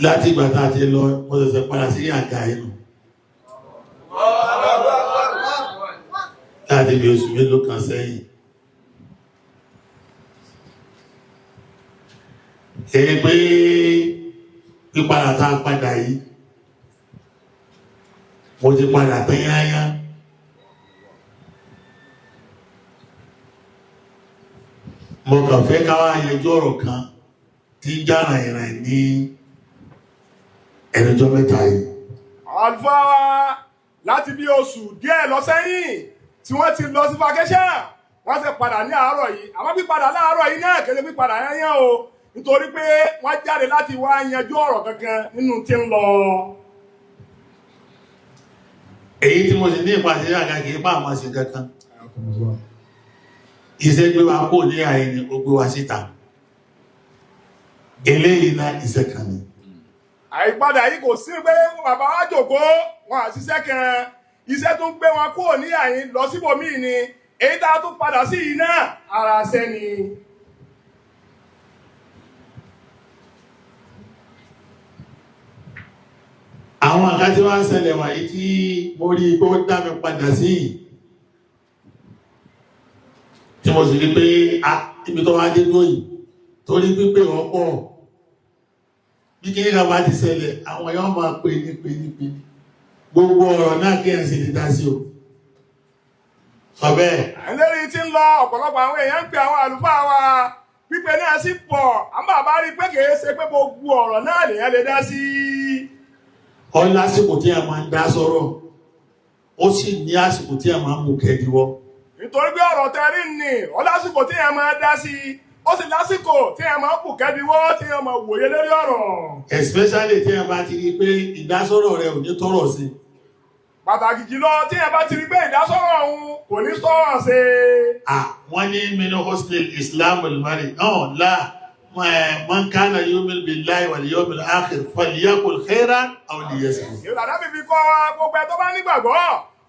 láti ìgbà tá a ti lọ mo ṣẹ̀ṣẹ̀ padà sí àga inú láti bí oṣù mélòó kan sẹ́yìn. èyí pé pípadà tá a padà yìí mo ti padà tán yáyá. mo kàn fẹ́ ká wá yanjú ọ̀rọ̀ kan tí ń já ràìnràìn ní ẹnìjọ́ mẹ́ta yìí. àlùfáà wa láti bí oṣù díẹ̀ lọ sẹ́yìn tí wọ́n ti lọ sí vacation wọ́n ti padà ní àárọ̀ yìí àmọ́ pípadà láàárọ̀ yìí náà kéde pípadà yányán o nítorí pé wọ́n jáde láti wá yanjú ọ̀rọ̀ kankan nínú tí ń lọ. èyí tí mo sì ní ìpàdé àga kì í bá àwọn ṣe kankan. iṣẹ́ gbé wa kó ní àyè ni ó gbé wa síta. eléyìí náà iṣẹ́ kan ni. àìpadà yìí kò sí pé bàbá wa jòkó wọn àṣìṣẹ́ kan iṣẹ́ tó ń gbé wọn kúrò ní àyè lọ síbòmíì ni èyí tá a tún padà sí yìí náà ara ṣẹ́ ni. àwọn àkájọ́ wá ń ṣẹlẹ̀ wáyé tí mo rí kó dá mi padà sí tí mo sì rí pé ibi tó wá dé lóyìn torí pípé ọ̀pọ̀ bí kí nígbà bá ti ṣẹlẹ̀ àwọn èèyàn máa pè ní gbogbo ọ̀rọ̀ náà kí ẹ̀ sì ti dá sí o sọ bẹ́ẹ̀. ẹlẹ́rìí tí ń lọ ọ̀pọ̀lọpọ̀ àwọn èèyàn ń pe àwọn àlùfáà wa pípé náà sì pọ̀ àmọ́ àbá rí pé kìí ṣe pé gbogbo ọ̀rọ̀ náà lèèyàn lè dá sí. ọ lásìkò tí a máa ń dá sọ̀rọ̀ ó sì ní àsìkò tí a máa ń mú kẹ́díwọ́. nítorí pé ọ̀rọ̀ tẹ́rí ni ọ lásìkò tí a máa dá sí ó sì lásìkò tí a máa ń bù kẹ́díwọ́ tí a máa wòye lórí ọ̀rọ̀. especially tí a bá ti rí pé ìdásọ̀rọ̀ rẹ ò ní tọrọ sí. pàtàkì jùlọ tí a bá ti rí pé ìdásọ̀rọ̀ ọ̀hún kò ní sọ̀rọ̀ sí. wọ́n ní minu hostel islam al-mari náà la man kana yu'minu billahi wal yawmil akhir falyaqul khairan aw liyasmut. ìlànà fífi kọ́ gbogbo ẹ tó bá nígbàgbọ́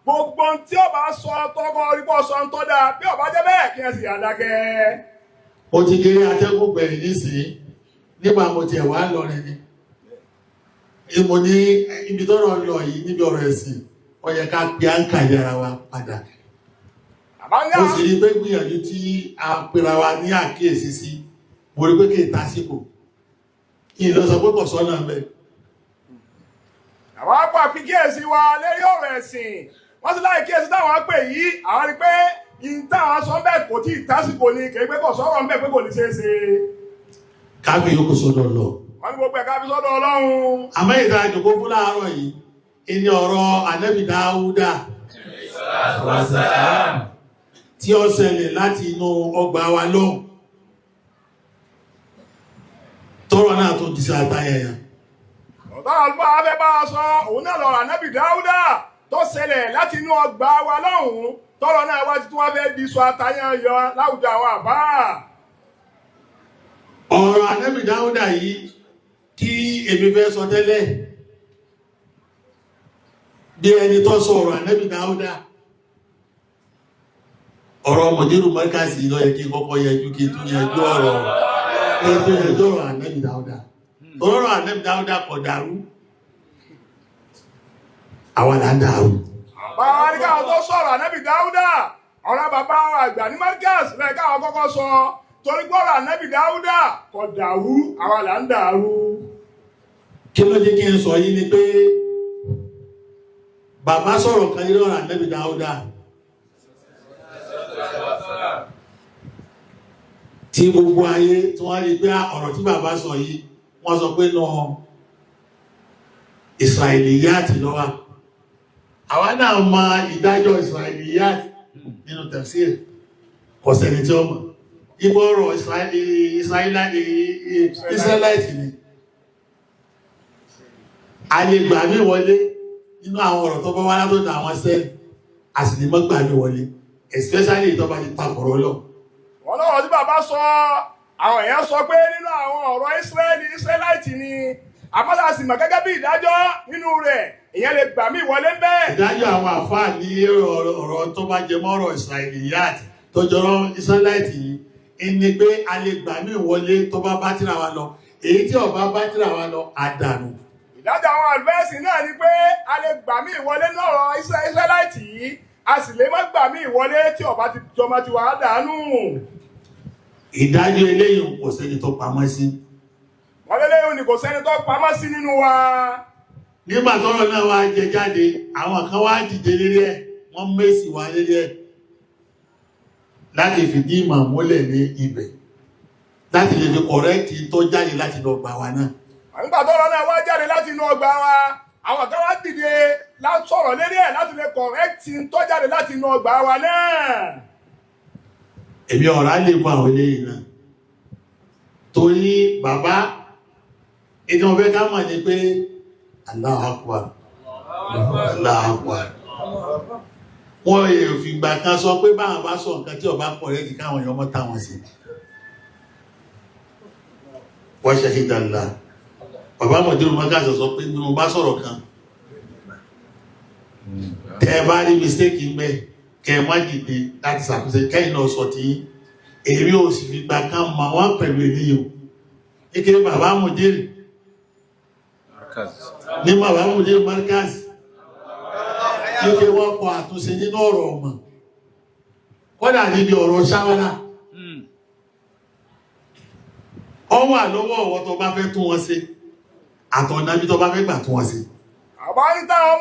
gbogbo tí ó bá sọ tọkọ orípọ̀ sọ ń tọ́ da bí ó bá jẹ́ bẹ́ẹ̀ kí ẹ sì àdákẹ́. ó ti kéré atẹ́gùn gbẹ̀yìn nísìnyí nígbà mo tiẹ̀ wá lọrin ni mo ní ibi tọ́rọ̀ lọ yìí níbi ọ̀rọ̀ ẹ̀sìn ó yẹ ká gbé àǹkà yára wa padà. ó sì rí pé gbìyànjú tí a pera wa ní àkíyèsí sí mo rí pé kí n tásìkò kí n lọ sọ pé kò sọ́nà bẹ́ẹ̀. àwọn àpò àfikíyèsí wa lérí ọ̀rọ̀ ẹ̀sìn wọ́n sì láì kíyèsí táwọn pè yìí àwọn rí pé ìtàwọn sọ bẹ́ẹ̀ kò tí ì tásìkò ni kì í pé kò sọ̀rọ̀ bẹ́ẹ̀ pé kò ní ṣeé ṣe. káfí yókù sọ́dọ̀ lọ. wọ́n ní gbogbo ẹ̀ káfí sọ́dọ̀ Ọlọ́run. àmọ́ ìta àjòkó fún láàárọ̀ yìí ìní ọ̀rọ̀ Ànábì Dáúdà tí ó ṣẹlẹ̀ láti inú ọgbà wa lọ́hùn tọ́rọ̀ náà tó di sí àtayẹyẹ. ọ̀tá àlùfà abẹ́ bá a sọ òun náà lọ́rọ̀ Ànábì Dáúdà tó ṣẹlẹ̀ láti inú ọgbà wa lọ́hùn tọ́rọ̀ náà wá títún wá fẹ́ di sọ àtayẹyẹ láwùjọ àwọn àbá. ọ̀rọ̀ Ànábì Dáúdà yìí kí èmi fẹ́ sọ tẹ́lẹ̀ bí ẹni tó sọ ọ̀rọ̀ Ànábì Dáúdà ọ̀rọ̀ mọ̀dírù mọ́kàsí lọ yẹ kí kọ́kọ́ yẹjú kí tún yẹjú ọ̀rọ̀ Ànábì Dáúdà ọ̀rọ̀ Ànábì Dáúdà kò dàrú àwọn là ń dàrú. báwa ní káwọn tó sọ̀rọ̀ Ànábì Dáúdà ọ̀rọ̀ bàbá wa àgbà ní Markaz rẹ̀ káwọn kọ́kọ́ sọ torí gbọ́rọ̀ Ànábì Dáúdà kò dàrú àwọn là ń dàrú. kí ló jẹ́ kí n sọ yìí ni pé bàbá sọ̀rọ̀ kan yìí lọ́rọ̀ Ànábì Dáúdà tí gbogbo ayé tí wọ́n rí pé ọ̀rọ̀ tí bàbá sọ yìí wọ́n sọ pé náà Israiliyat ló wà. àwa náà mọ ìdájọ́ Israiliyat nínú tafsir kò sẹ́ni tí ó mọ̀ ibo ọ̀rọ̀ Israelite ni a lè gbà mí wọlé nínú àwọn ọ̀rọ̀ tó bá wá látọ̀dọ̀ àwọn sẹ́ẹ̀lì a sì lè mọ́ gbà mí wọlé especially tó bá ti takọ̀rọ̀ lọ. wọ́n lọ́rọ̀ tí bàbá sọ àwọn èèyàn sọ pé nínú àwọn ọ̀rọ̀ Israelite ni àmọ́lá sì mọ̀ gẹ́gẹ́ bí ìdájọ́ nínú rẹ̀ èèyàn lè gbà mí wọlé bẹ́ẹ̀. ìdájọ́ àwọn àfáà ní ọ̀rọ̀ tó bá jẹ mọ́rọ̀ Israiliyat tó jọrọ Israelite yìí ẹni pé a lè gbà mí wọlé tó bá bá tíra wa lọ èyí tí ọba bá tíra wa lọ àdànù. ìdájọ́ àwọn àlùfẹ́ẹ̀sì náà ni pé a lè gbà mí ìwọlé lọ́rọ̀ Ísírẹ́láìtì yìí a sì lè má gbà mí ìwọlé tí ọba ti jọmọ ti wà á dànù. ìdájọ́ eléyìí kò sẹ́ni tó pamọ́ sí. wọ́n lélẹ́yìn ni kò sẹ́ni tó pamọ́ sí nínú wa. nígbà tọ́rọ̀ náà wá jẹ jáde àwọn kan wá dìde lérí ẹ̀ wọ́n mẹ́sì wá lérí ẹ̀ láti fìdí ìmọ̀ múlẹ̀ ní ibẹ̀ láti lè fi kọ̀rẹ́kì tó jáde láti lọ gbà wá náà. nígbà tọ́rọ̀ náà wá jáde láti inú ọgbà wa àwọn kan wá dìde láti sọ̀rọ̀ lérí ẹ̀ láti lè kọ̀rẹ́kì tó jáde láti inú ọgbà wa náà. èmi ọ̀rá lè bọ́ àwọn eléyìí náà torí bàbá ìdí wọn fẹ́ ká mọ̀ ní pé Allahu Akbar Allahu Akbar wọ́n èèyàn fìgbà kan sọ pé báwọn bá sọ nǹkan tí ọba kọ̀rẹ́kì káwọn èèyàn mọ́ táwọn sí wa shahidallah bàbá mọ̀dúrú mọ́gáṣọ́ sọ pé bí mo bá sọ̀rọ̀ kan tẹ́ bá rí mistake ń bẹ kẹ́ má dìde láti ṣàkóso kẹ́yìn náà sọ tí èrí ò sì fi gbà kan mọ̀ wọ́n pẹ̀lú ènìyàn kékeré bàbá mọ̀dúrú ní bàbá mọ̀dúrú mọ́gáṣì kékeré wọ́n kọ àtúnṣe nínú ọ̀rọ̀ ọmọ kọ́dà níbi ọ̀rọ̀ ṣáwọ́lá ọwọ́ àlọ́wọ́ ọ̀wọ́ tó bá fẹ́ tún wọn ṣe àtọ̀nà bí tó bá fẹ́ gbà tún wọn ṣe. àbá ní táwọn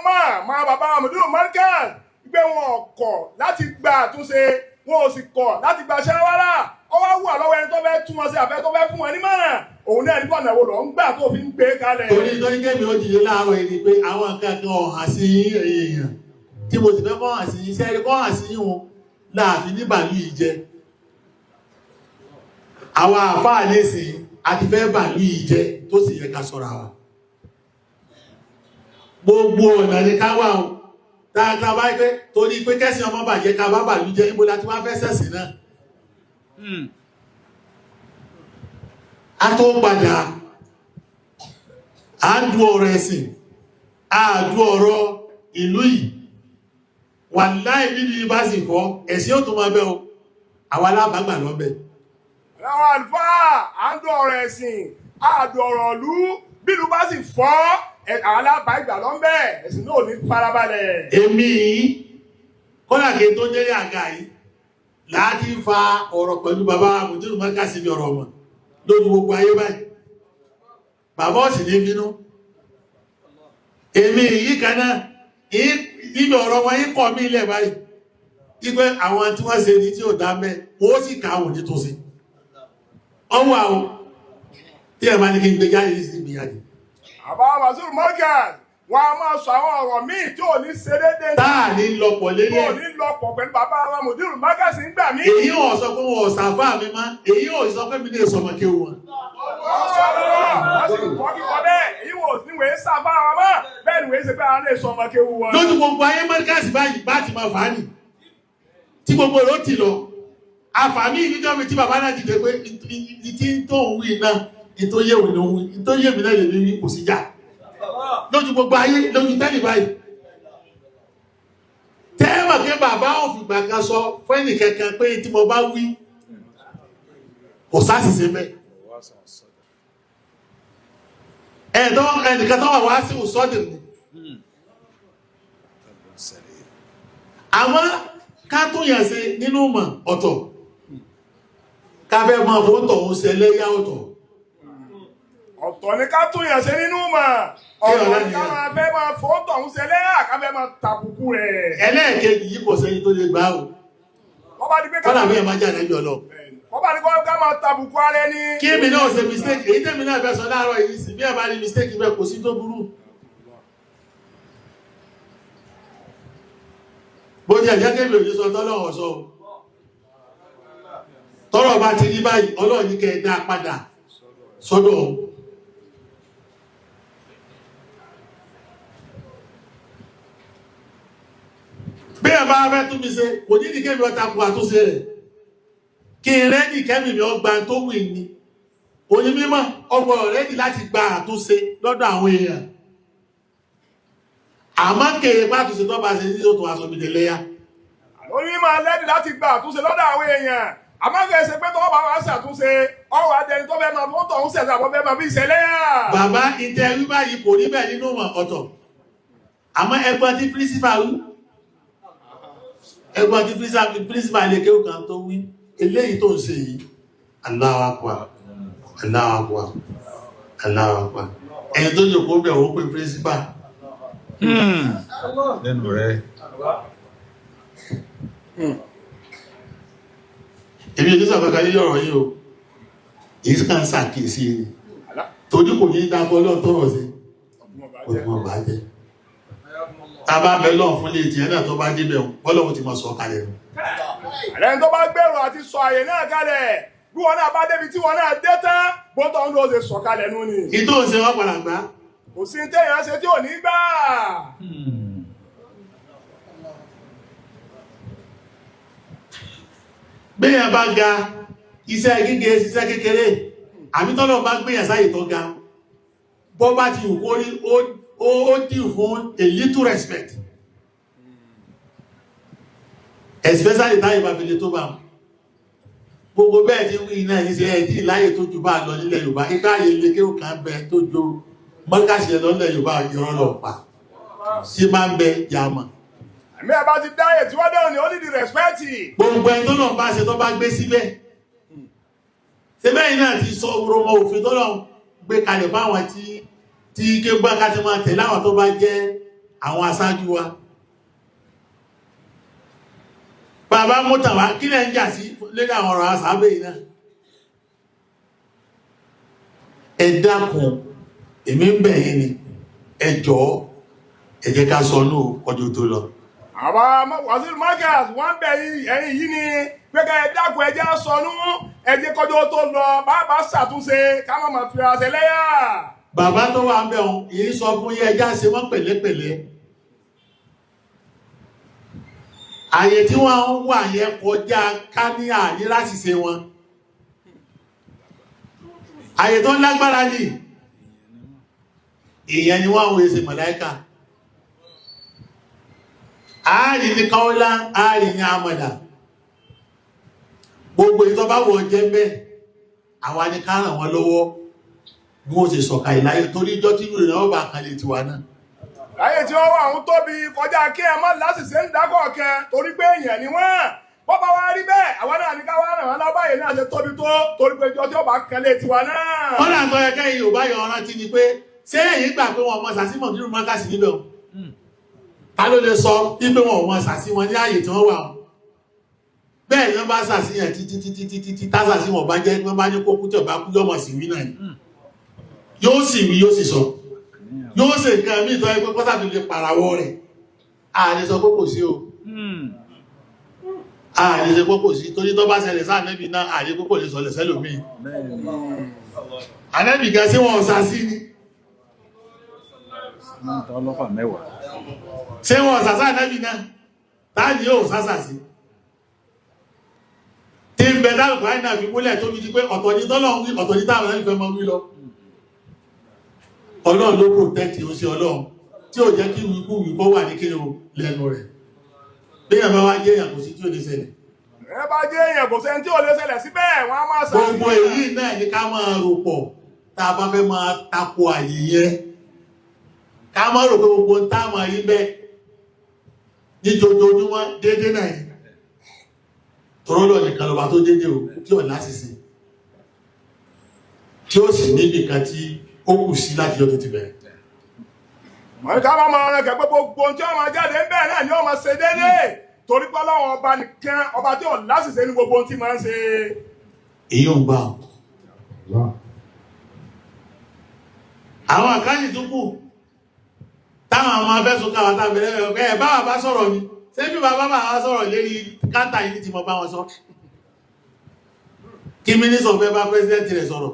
máa bàbá Mùdírù Markaz gbé wọn kọ̀ láti gba àtúnṣe wọn ò sì kọ̀ láti gba ṣáwárà ọwọ́ wà lọ́wọ́ ẹni tó fẹ́ tún wọn ṣe àbẹ́ tó fẹ́ fún wọn nímọ̀ràn òun náà nípa ọ̀nà wo lọ ń gbà tó fi ń gbé kalẹ̀. torí torí kẹ́mi ó dìde láàárọ̀ yìí ni pé àwọn nǹkan kan ọ̀hàn sí èèyàn tí mo sì fẹ́ kọ́ hàn sí iṣẹ́ rí kọ́ hàn sí wọn láàfin ní bàálù yìí jẹ àwọn àfáà lẹ́sìn àti fẹ́ bàálù yìí jẹ tó sì yẹ ká ṣọ́ra wa gbogbo ọ̀nà ní ká wà ó dáadáa bá gbé torí pé kẹ́sìn ọmọ bàjẹ́ ká bá bàálù jẹ níbo láti wá fẹ́ sẹ̀sìn náà a tó padà a dù ọ̀rọ̀ ẹ̀sìn a dù ọ̀rọ̀ ìlú yìí wà láì nínú bá sì fọ́ ẹ̀sìn ó tó máa bẹ́ o àwọn alábàgbà lọ́bẹ̀. àwọn àlùfáà à ń dù ọ̀rọ̀ ẹ̀sìn a dù ọ̀rọ̀ ìlú bílù bá sì fọ́ àwọn alábàgbà lọ́bẹ̀ ẹ̀sìn náà ò ní farabalẹ̀. èmi yìí kọ́lá kí n tó délé àga yìí láti fa ọ̀rọ̀ pẹ̀lú bàbá Mùdírù Markaz sí ọ̀rọ̀ wọn lórí gbogbo ayé báyìí bàbá ọ̀sìn ní bínú èmi yìí kanáà nínú ọ̀rọ̀ wọn yìí kọ́ mí ilẹ̀ báyìí wípé àwọn tí wọ́n ṣe ní tí ò dá mẹ́ ó sì káwọn ní tó sí ọwọ́ àwọn tí ẹ̀ máa ní kí n gbé jáde sí ìgbìyànjú. àbá Mùdírù Markaz wọn a máa sọ àwọn ọ̀rọ̀ míì tí ò ní ṣe déédéé táà ní lọ́pọ̀ lélẹ̀ tí ò ní lọ́pọ̀ pẹ̀lú bàbá wa Mùdírù Markaz ń gbà mí. èyí ò sọ pé wọn ò sàfà mi má èyí ò sọ pé mi lè sọmọ kí wọn. wọ́n sì kọ́ kíkọ́ bẹ́ẹ̀ èyí wò ní wèé sábà wọn mọ́ bẹ́ẹ̀ ni wèé ṣe pé àwọn lè sọmọ kí wọn. lójú gbogbo ayé Markaz báyìí bá ti máa fà á nì tí gbogbo rò ti lọ àfàmì ìdíjọ́ mi tí bàbá náà dìde pé ìtí tó ń wí náà ìtóyè mi náà lè ní kò sí jà lójú gbogbo ayé lójú tẹ́lì báyìí tẹ́ẹ̀mọ̀ kí bàbá òfìgbà kan sọ fún ẹnì kankan pé tí mo bá wí kò sáàsìsẹ́ mẹ́ ẹnìkan tó wà wá sí òsọ́dì ní àwọn ká tó yàn sí nínú mọ̀ ọ̀tọ̀ káfẹ́ mọ̀ fún tọ̀hún sí ẹlẹ́yà ọ̀tọ̀ ọ̀tọ̀ ni ká tún yàn ṣe nínú mọ̀ ọ̀rọ̀ ní ká máa fẹ́ máa fọ́tọ̀ ń ṣe lẹ́yà ká fẹ́ máa tàbùkù rẹ̀. ẹlẹ́ẹ̀kejì yìí kò sẹ́yìn tó lè gbá o kọ́nà bí ẹ máa jà lẹ́jọ́ lọ. wọ́n bá ní ká máa tàbùkù ara ẹni. kí èmi náà ṣe mistake èyí tẹ́mi náà fẹ́ sọ láàárọ̀ yìí sí bí ẹ bá ní mistake bẹ́ẹ̀ kò sí tó burú. bó ti ẹ̀jẹ̀ kébì òní sọ tọ́lọ́wọ̀ sọ tọ́rọ̀ bá ti rí báyìí Ọlọ́run ní kẹ́ ẹ dá padà sọ́dọ̀ bí ẹ bá fẹ́ tún mi ṣe kò ní ní kébì ọta kù àtúnṣe rẹ̀ kí n rẹ́dì kẹ́mì mi ọgbà tó wù ní òní mímọ́ ọgbọ̀n rẹ́dì láti gba àtúnṣe lọ́dọ̀ àwọn èèyàn àmọ́ kèrè bá àtúnṣe tó bá ṣe ní tó aṣọ mi lẹ́yà òní mímọ́ rẹ́dì láti gba àtúnṣe lọ́dọ̀ àwọn èèyàn àmọ́ kèrè ṣe pé tó bá wá ṣàtúnṣe ọwọ́ adẹni tó fẹ́ máa fọ́tọ̀ ń sẹ̀sẹ̀ àbọ̀ fẹ́ máa fi ìṣẹ̀lẹ̀ yà. Bàbá ìtẹ̀wí báyìí kò rí bẹ́ẹ̀ nínú ọ̀tọ̀. Àmọ́ ẹgbọ́n tí principal wí. Ẹgbọ́n tí principal lè kéwù kan tó wí. Eléyìí tó ń ṣe yìí. Allahu Akbar. Allahu Akbar. Allahu Akbar. Ẹni tó jòkó bẹ̀ wọ́n pé principal. Lẹ́nu rẹ̀. Èmi ò ní sọ̀rọ̀ kankan nílé ọ̀rọ̀ yìí o. Èyí kan ṣàkíyèsí ni. Torí kò ní dákọ́ lọ́tọ̀rọ̀ sí. Ọdún ọba jẹ́. Ta bá bẹ lọ́n fún lè jẹ́ náà tó bá débẹ̀ Ọlọ́run ti mọ̀ sọ kalẹ̀ nù. Ẹni tó bá gbèrò àti sọ àyè náà kalẹ̀ bí wọn náà bá débi tí wọn náà dé tán bóńtọ́ ń lọ ṣe sọ kalẹ̀ nù ni. Ìtò ṣe wọ́n padà gbá. Kò sí téèyàn ṣe tí ò ní gbà. Béèyàn bá ga iṣẹ́ gígé ṣiṣẹ́ kékeré àbí tọ́lọ̀ bá gbéyàn sáyè tó ga bọ́ bá ti wù kó rí ó dì fún a little respect especially táyé bá fi lè tó bá gbogbo bẹ́ẹ̀ tí wí náà ní ṣe ẹ̀ tí láyé tó jù bá lọ nílẹ̀ Yorùbá ipá ayé ilé kí ó kàn bẹ tó jo mọ́kàṣì ẹ̀ lọ́lẹ̀ Yorùbá ìrọ́ lọ pa sí máa ń bẹ yàmà. Àmì àbá ti dáyè tí wọ́n dáhùn ní ó ní di respect. Gbogbo ẹni tó náà bá ṣe tó bá gbé síbẹ̀ sẹ́bẹ̀yìn náà ti sọ ọmọ òfin tó lọ gbé kalẹ̀ fáwọn tí kégbá káti máa tẹ̀lé àwọn tó bá jẹ́ àwọn aṣáájú wa. Bàbá mọ́tàwá kí lẹ́ ń jà sí lórí àwọn ọ̀rọ̀ àṣàbẹ̀ yìí náà. Ẹ dákun èmi ń bẹ̀ yín ni ẹ jọ̀ọ́ ẹ jẹ́ ká sọ ní ọjọ́ tó lọ. Àwọn Wazir Markaz wọ́n bẹ̀ ẹ̀yìn yìí ni pẹ́kẹ́ ẹ dákun ẹ jẹ́ sọnú ẹ jẹ́ kọjọ́ tó lọ bàbá ṣàtúnṣe ká má máa fi àṣẹ lẹ́yà. Bàbá tó wà ń bẹ̀ òun yìí sọ fún yẹ ẹjá ṣe wọ́n pẹ̀lẹ́pẹ̀lẹ́. Àyè tí wọ́n ń wà yẹn kọjá káníà ní láti ṣe wọn. Àyè tó lágbára ní ìyẹn ni wọ́n ń wèsè màláíkà. Ààrin ní káwọ́lá, ààrin ní àmàdà. Gbogbo ìtọ́ bá wọ̀ jẹ́ bẹ́, àwa ni ká ràn wọ́n lọ́wọ́ bí wọ́n ṣe sọ̀ka ìláyé torí ìjọ tí ìrìn náà bá kan lè ti wà náà. Láyé tí wọ́n wà ń tóbi kọjá kí ẹ má lásìsẹ́ ń dákọ̀ kẹ torí pé èèyàn ni wọ́n. Wọ́n bá wá rí bẹ́ẹ̀, àwa náà ní ká wá ràn wọ́n lọ́wọ́ yìí náà ṣe tóbi tó torí pé ìjọ tí ó bá kan lè ti wà náà. Wọ́n náà tọ́ ẹkẹ́ yìí ò bá yọ ọ̀rán tí ni pé ṣé èyí gbà pé wọn mọ sàsímọ̀ nínú mọ́kàsí níbẹ̀ o. Ta ló lè sọ wípé wọn ò mọ sàsí wọn ní ààyè tí wọ́n wà o. Bẹ́ẹ̀ ni wọ́n bá sàsíyàn títí tásàsí wọn bá jẹ́ pé wọ́n bá ní kó kú tí ọba kú yọmọ sí wí náà ni. Yóò sì wí yóò sì sọ. Yóò sì nǹkan mí ìtọ́ ẹgbẹ́ pọ́sà tó lè pàràwọ̀ rẹ̀. Ààrẹ sọ pé kò sí o. Ààrẹ sọ pé kò sí torí tó bá ṣẹlẹ̀ sáà nẹ́bì náà ààrẹ pé kò lè sọlẹ̀ sẹ́lòmí. Ànẹ́bì gan sí wọn ọ̀sà sí ni. Ṣé wọn ọ̀sà sáà nẹ́bì náà? Táàdì yóò sásà sí. Tí ń bẹ dárùkù àìnà fi múlẹ̀ tó fi di pé ọ̀tọ̀ ní tọ́lọ́run wí ọ̀tọ̀ ní táwọn ẹ̀fẹ́ mọ́ wí lọ. Ọlọ́run ló protect ó sí Ọlọ́run tí ó jẹ́ kí wíkú wíkọ́ wà ní kí o lẹ́nu rẹ̀. Béèyàn bá wá jẹ́ èèyàn kò sí tí ó lè ṣẹlẹ̀. Ẹ bá jẹ́ èèyàn kò sẹ́ni tí ò lè ṣẹlẹ̀ síbẹ̀ wọ́n á máa sá. Gbogbo èyí náà ní ká máa rò pọ̀ tá a bá fẹ́ máa tako àyè yẹn. Ká máa rò pé gbogbo ń tá máa rí bẹ́ẹ̀ ní jojoojúmọ́ déédéé náà yìí. Tọ́rọ́lọ́ nìkan lọba tó dédé o tí ọ̀ lásìsì tí ó sì níbi kan tí ó kù sí láti yọ́ tó ti bẹ̀rẹ̀. Wọ́n ká máa rẹ̀ kẹ́gbẹ́ gbogbo tí ó máa jáde ń bẹ̀rẹ̀ náà ni ó máa ṣe dédé torí pé Ọlọ́run ọba nìkan ọba tí ọ̀ lásìsì ní gbogbo tí máa ń ṣe. Èyí ń gbà àwọn àkáyì tó kù táwọn ọmọ afẹ́sùn káwà tábẹ̀rẹ̀ ẹ̀ bá bá sọ̀rọ̀ ni ṣé bí bàbá bá sọ̀rọ̀ lérí káńtà yìí tí mo bá wọn sọ kí mínísọ̀ fẹ́ bá pẹ́sidẹ́ntì rẹ̀ sọ̀rọ̀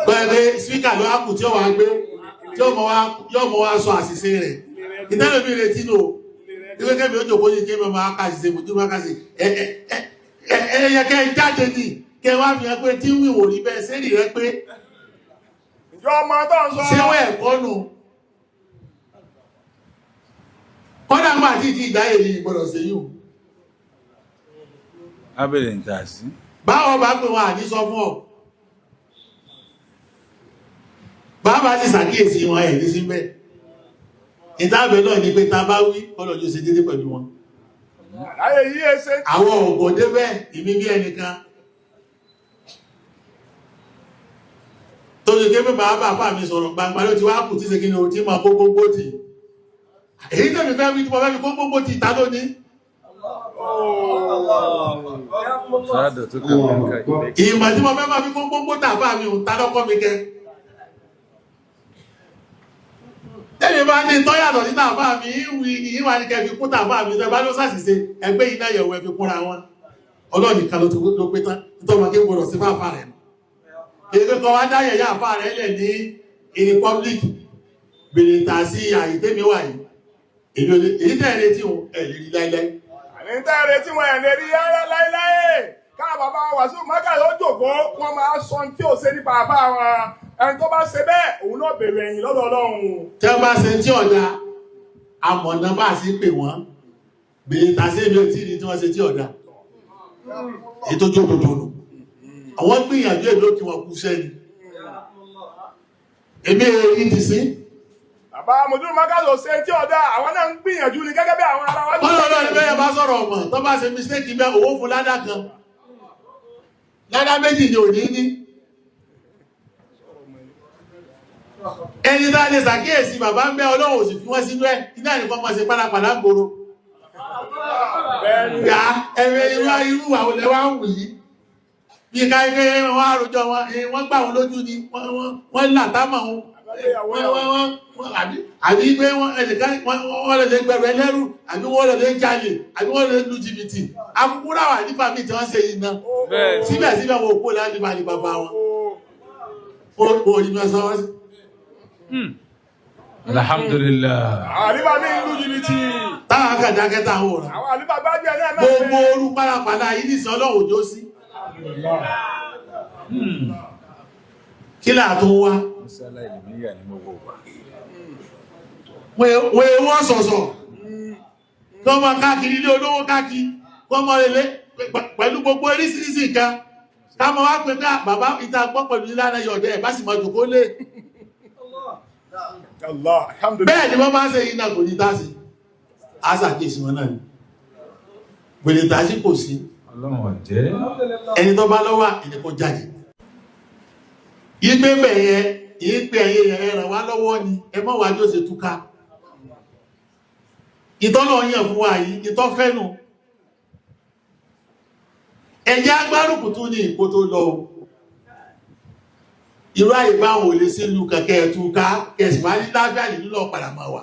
pẹ̀lẹ́ spíkà ló ápù tí ó wà gbé tí yóò mọ̀ wá sọ àṣìṣe rẹ̀ ìtẹ́lẹ̀bí rẹ̀ tí lò ìwékẹ́bí ó jòkó yìí kí mọ̀ máa kàṣìṣe mùtú máa kàṣì ẹ̀yẹ kẹ́ jáde ní kẹ́ wá fi hàn pé tí wíwò rí bẹ́ẹ̀ sẹ́rì rẹ pé ìjọ ọmọ tó ń sọ síwọ́ ẹ̀kọ́ nù kọ́dà máa tí ìdáyè ní ìgbọ́dọ̀ sí yìí abẹ́rẹ̀ ń tà sí báwọn bá pè wọn àní sọ fún ọ bàbá ti ṣàkíyèsí wọn ẹ̀ ní síbẹ̀ ìdábẹ̀ náà ni pé ta bá wí ọlọ́jọ́ ṣe dédé pẹ̀lú wọn àwọn ògùn débẹ̀ ìmí bí ẹnìkan tó ṣe ké pé bàbá fà mí sọ̀rọ̀ gbangba ló ti wá kù tí ṣe kí ni o ti mọ̀ kó gbogbo tì èyí tẹ̀mí fẹ́ wí tí mo fẹ́ fi kó gbogbo tì ta lónìí ìmọ̀ tí mo fẹ́ máa fi kó gbogbo tàfà mi ò ta lọ́kọ́ mi kẹ́ tẹ́mi bá ní tọ́yàtọ̀ sí tàfà mi ìwà ní kẹfì kún tàfà mi tẹ́ bá ló sàṣìṣe ẹgbẹ́ iná yẹ̀wò ẹfi kúnra wọn ọlọ́nìkan ló pé tán nítorí wọn kí gbọdọ̀ sí fáfà rẹ̀ èdè kan wá dáyẹ̀ yá àfà rẹ̀ lẹ̀ ní republic bèrè tà sí àyè tẹ́mi wà yìí èyí tẹ́ẹ̀rẹ́ tí wọn ẹ̀ lè rí láíláí èyí tẹ́ẹ̀rẹ́ tí wọn ẹ̀ lè rí láíláí káà bàbá Wasiu Maga ló jòkó wọn máa sọ tí ò ṣe nípa àbá wọn ẹni tó bá ṣe bẹ́ẹ̀ òun náà bèrè ẹ̀yìn lọ́dọ̀ Ọlọ́run tí wọ́n bá ṣe tí ọ̀dà àmọ̀nà bá sí pè wọ́n bèrè tà sí èmi ò tí ní tí wọ́n ṣe tí ọ̀dà ètò jókòó nù àwọn gbìyànjú èlò kí wọ́n kú sẹ́ni èmi èyí ti sí bàbá Wasiu Maga ló ṣe tí ọ̀dà àwọn náà ń gbìyànjú ní gẹ́gẹ́ bí àwọn ará wájú ọlọ́rọ̀ ni bẹ́ẹ̀ bá sọ̀rọ̀ ọmọ tó bá ṣe mistake bẹ́ẹ̀ owó fún ládà kan ládà méjì ni ò ní ní ẹni tá lè ṣàkíyèsí bàbá ń bẹ Ọlọ́run ò sì fi wọ́n sínú ẹ̀ iná nìkan máa ṣe pálapàla gbòòrò yà ẹ̀rẹ̀ irú àwọn lẹ́wà ń wù yí bí ká ilé wọn àròjọ wọn gbà wọn lójú ni wọ́n là támà wọn àbí pé wọ́n lè gbẹ̀rù ẹlẹ́rù àbí wọ́n lè jalè àbí wọ́n lè lu jìbìtì akúkúrà wà nípa mi tí wọ́n ṣe yìí náà síbẹ̀síbẹ̀ wọn kó láti bá ní bàbá wọn ó ní mẹ́sàn-án sí Alhamdulillah. Àríbá ní ìlú jìbìtì. Táwọn akàdákẹ́ta ń wòrán. Àwọn àríbá bá jẹ́ ní ẹ̀mẹ́. Gbogbo orú pálapàla yìí ní ìsìn Ọlọ́run jó sí. Kí láà tó wá? Wọ́n sọ̀sọ̀. Kọ́ mọ káàkiri ilé olówó káàkiri. Kọ́ mọ lélé pẹ̀lú gbogbo oríṣiríṣi nǹkan. Ká mọ wá pé ká bàbá ìta gbọ́ pẹ̀lú ìlànà yọ̀dẹ̀ ẹ̀ bá sì mọ jòkó lé. Bẹ́ẹ̀ ni wọ́n máa ń ṣe iná kò ní tásí àṣàkíyèsí wọn náà ni gbèrè tásí kò sí ẹni tó bá lọ́wà ẹni kò jáde ìgbé bẹ̀yẹ ìpé ẹ̀yẹ ẹ̀rẹ̀ wá lọ́wọ́ ni ẹ mọ́ wà ní ó ṣe túká ìtọ́lọ̀ yẹn fún wa yìí ìtọ́ fẹ́nu ẹjẹ́ agbárùkù tún ní ìkó tó lọ irú àyè bá wò lè sí ìlú kẹ̀kẹ́ ẹ̀tùká kẹsìmá ní láfíà nínú lọ padà máa wà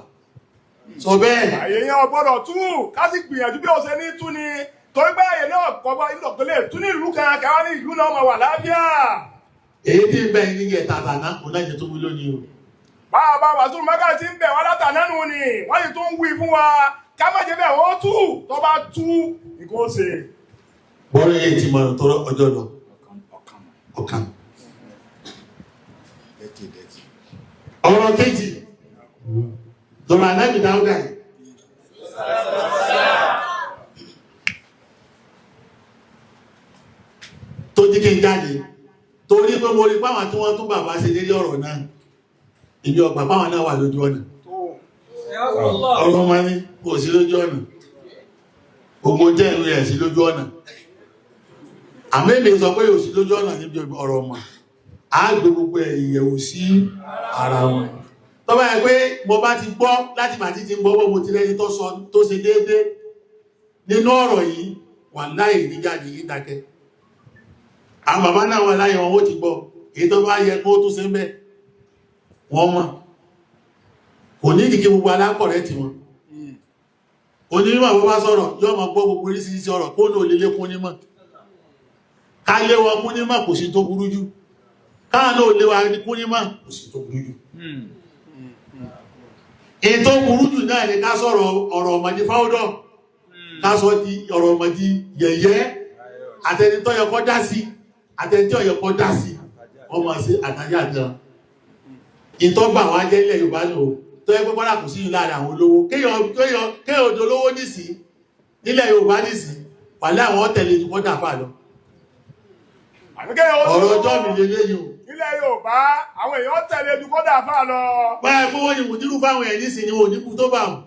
sọ bẹ́ẹ̀ àyè yẹn ọgbọ́dọ̀ tú ká sì gbìyànjú bí ó ṣe ní tú ni torí pé àyè náà kọgbọ́ ìlọ̀pẹ̀lẹ̀ tú ní ìlú kan kẹwàá ní ìlú náà máa wà láfíà èyí tí ń bẹ ní yẹ tàtàná kò náà jẹ tó wí lónìí o bàbá Wasiu Maga ti ń bẹ̀ wá látàná nù ni wọ́n sì tún wí fún wa ká má jẹ́ bẹ́ẹ̀ wọ́n tú tó bá tú nǹkan ó ṣe bọ́ọ̀rọ̀ yẹn ti mọ̀rọ̀ tọrọ ọjọ́ lọ ọ̀kan ọ̀rọ̀ kejì dọ̀rọ̀ anábì Dáúdà tó jí kí n jáde torí pé mo rí páwọn tí wọ́n tún bàbá ṣe lérí ọ̀rọ̀ náà ìbí ọgbà páwọn náà wà lójú ọ̀nà ọ̀rọ̀ wọn ní kò sí lójú ọ̀nà ogun jẹ́ ìwé ẹ̀ sí lójú ọ̀nà àmẹ́mẹ́ sọ pé yóò sí lójú ọ̀nà níbi ọ̀rọ̀ ọmọ àgbè gbogbo ìyẹ̀wò sí ara wọn tó bá yẹ pé mo bá ti gbọ́ láti màtí ti gbọ́ mo ti rẹ́ni tó ṣe déédé nínú ọ̀rọ̀ yìí wà láì níjáde yìí dákẹ́ àwọn bàbá náà wà láyé wọn ó ti gbọ́ èyí tó bá yẹ kó tó ṣe ń bẹ́ wọ́n mọ̀ kò ní ìdíkẹ́ gbogbo alákọ̀ọ́rẹ́ tí wọn onímọ̀ bọ́ bá sọ̀rọ̀ yọ́ mọ̀ gbọ́ gbogbo oríṣiríṣi ọ̀rọ̀ kó lò lélé kún nímọ̀ ká lé wọn kún nímọ̀ kò sí tó burú jù káà náà lé wa kún nímọ̀ kò sí tó burú jù èyí tó burú jù náà ni ká sọ̀rọ̀ ọ̀rọ̀ ọmọdé fáwọ́dọ̀ ká sọ di ọ̀rọ̀ ọmọdé yẹ̀yẹ́ àtẹnitọ́ yẹ kọ́ dá sí àtẹnitọ́ yẹ kọ́ dá sí ọmọ sí àtàjà gan ìtọ́gbà wọn jẹ́ ilẹ̀ Yorùbá lò tó yẹ pé bọ́lá kò sí láàrin àwọn olówó kéèyàn odò olówó nìsí nílẹ̀ Yorùbá nìsí pàlẹ́ àwọn tẹ̀lé ìdúkọ́ dàfà lọ ọ̀rọ̀ ọjọ́ mi lélẹ́yìí o. Ilẹ̀ Yorùbá àwọn èèyàn tẹ̀lé ju kọ́dà fà lọ. Báyìí pé wọ́n ní mùdírù fáwọn ẹ̀ ní sinmi wọn ò ní kú tó bá wọn.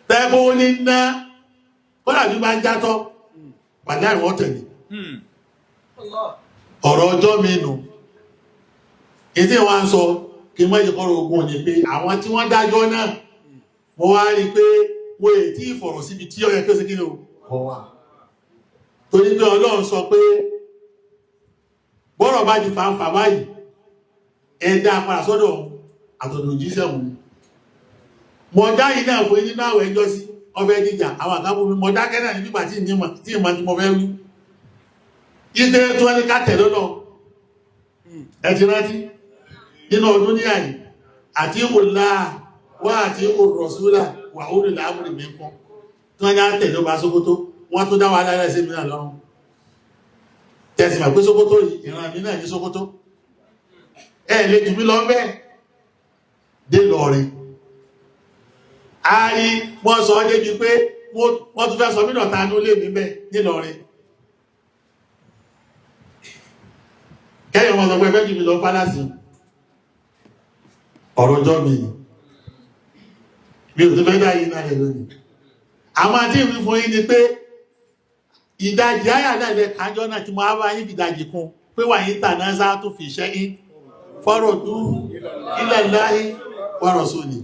Báyìí pé wọ́n ní ná kọ́dà bí máa ń játọ́ pàdé àwọn tẹ̀lé. Ọ̀rọ̀ ọjọ́ mi nù. Ètí wọn ń sọ kí wọ́n yẹ kọ́rọ̀ ogun ni pé àwọn tí wọ́n dájọ́ náà wọ́n wá rí pé wọ́n èyí tí ìfọ̀rọ̀ síbi tí ó yẹ kí ó sì kí ni ó wà. Torí pé Ọlọ́run sọ pé bọ́rọ̀ bá di fàǹfà báyìí ẹ̀dá apàdà sọ́dọ̀ àtọ̀dọ̀ òjíṣẹ́ òun. Mọ̀dá yìí náà fún nínú àwẹ̀ ẹjọ́ sí ọfẹ́ jíjà àwọn àkábò mi mọ̀dá kẹ́nà ní nígbà tí ìmọ̀ tí mo fẹ́ wí. Ìdè tó ẹni ká tẹ̀ lọ́nà ẹ ti rántí nínú ọdún ní àyè àti ìwòlá wá àti ìwòrọ̀súlà wà ó lè láàmúrì mi kọ́ tí wọ́n yá tẹ̀ ló bá Sókótó wọ́n tó dá wa lára ẹsẹ̀ mìíràn lọ́rùn. Tẹ̀sí mà pé Sókótó yìí ìran mi náà ní Sókótó lè jù mí lọ bẹ́ẹ̀ dé lọ́rin. A rí wọ́n sọ ọ́ débi pé wọ́n tún fẹ́ sọ mí nọ̀ta ní ó lè mí bẹ́ẹ̀ ní lọ́rin. Kẹ́yìn wọn sọ pé ẹgbẹ́ jù mí lọ pálásì ọ̀rọ̀ ọjọ́ mi ò tó fẹ́ dá yìí náà lónìí. Àwọn àti ìwé fún yín ni pé ìdajì ayàlẹ́lẹ́ kájọ́ náà tí mo á bá yín fìdajì kún pé wà yín tàná sá tó fi ṣẹ́ yín fọ́rọ̀ dú ilẹ̀ láyé wọ́rọ̀ sóní.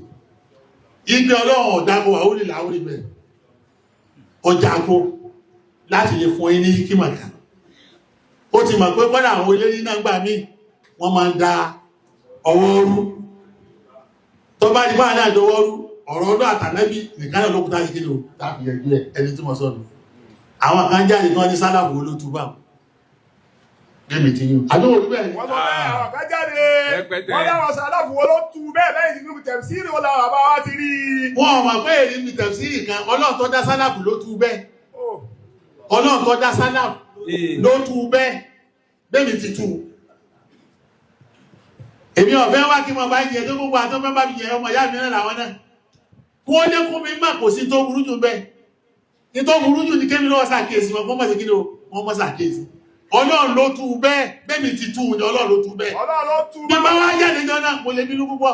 Ìgbé Ọlọ́run ọ̀dágbò wà orí làórí bẹ̀ ọjàgbó láti lè fún yín ní kímọ̀ká. Ó ti mọ̀ pé kọ́dà àwọn olórí náà gbà mí wọ́n máa ń da ọwọ́ rú. Tó bá di bá náà dọwọ́ rú ọ̀rọ̀ ọdún àtànẹ́bí nìkan náà lókútà yìí kí tàbí ẹgbẹ́ ẹni tí mo sọ́nù. Àwọn kan jáde tí wọ́n ní sálàbù olótúbà gẹ́mì tí yíò àdúgbò rí bẹ́ẹ̀ wọ́n sọ bẹ́ẹ̀ àwọn kan jáde wọ́n láwọn sálàbù olótú bẹ́ẹ̀ bẹ́ẹ̀ sí níbi tẹ̀síìrì wọn làwọn àbá wá ti rí. Wọ́n mọ̀ pé èrè níbi tẹ̀síìrì kan Ọlọ́run tó dá sálàbù ló tú bẹ́ẹ̀ Ọlọ́run tó dá sálàbù ló tú bẹ́ẹ̀ bẹ́ẹ̀mì ti tú. Èmi ọ̀fẹ́ wá kí mo bá jẹ tó gbogbo àtọ́ mẹ́bà bí jẹ ọmọ ìyá mi náà làwọn náà kó ó lékún mi má kò sí tó burú jù bẹ́ẹ̀ ní tó burú jù ní kémi lọ́wọ́ sàkíyèsí wọn mọ́ sí kí ni wọ́n mọ́ sàkíyèsí. Ọlọ́run ló tú bẹ́ẹ̀ bẹ́ẹ̀mì ti tú ní Ọlọ́run ló tú bẹ́ẹ̀. Bí bá wá jáde jọ náà mo lè bínú púpọ̀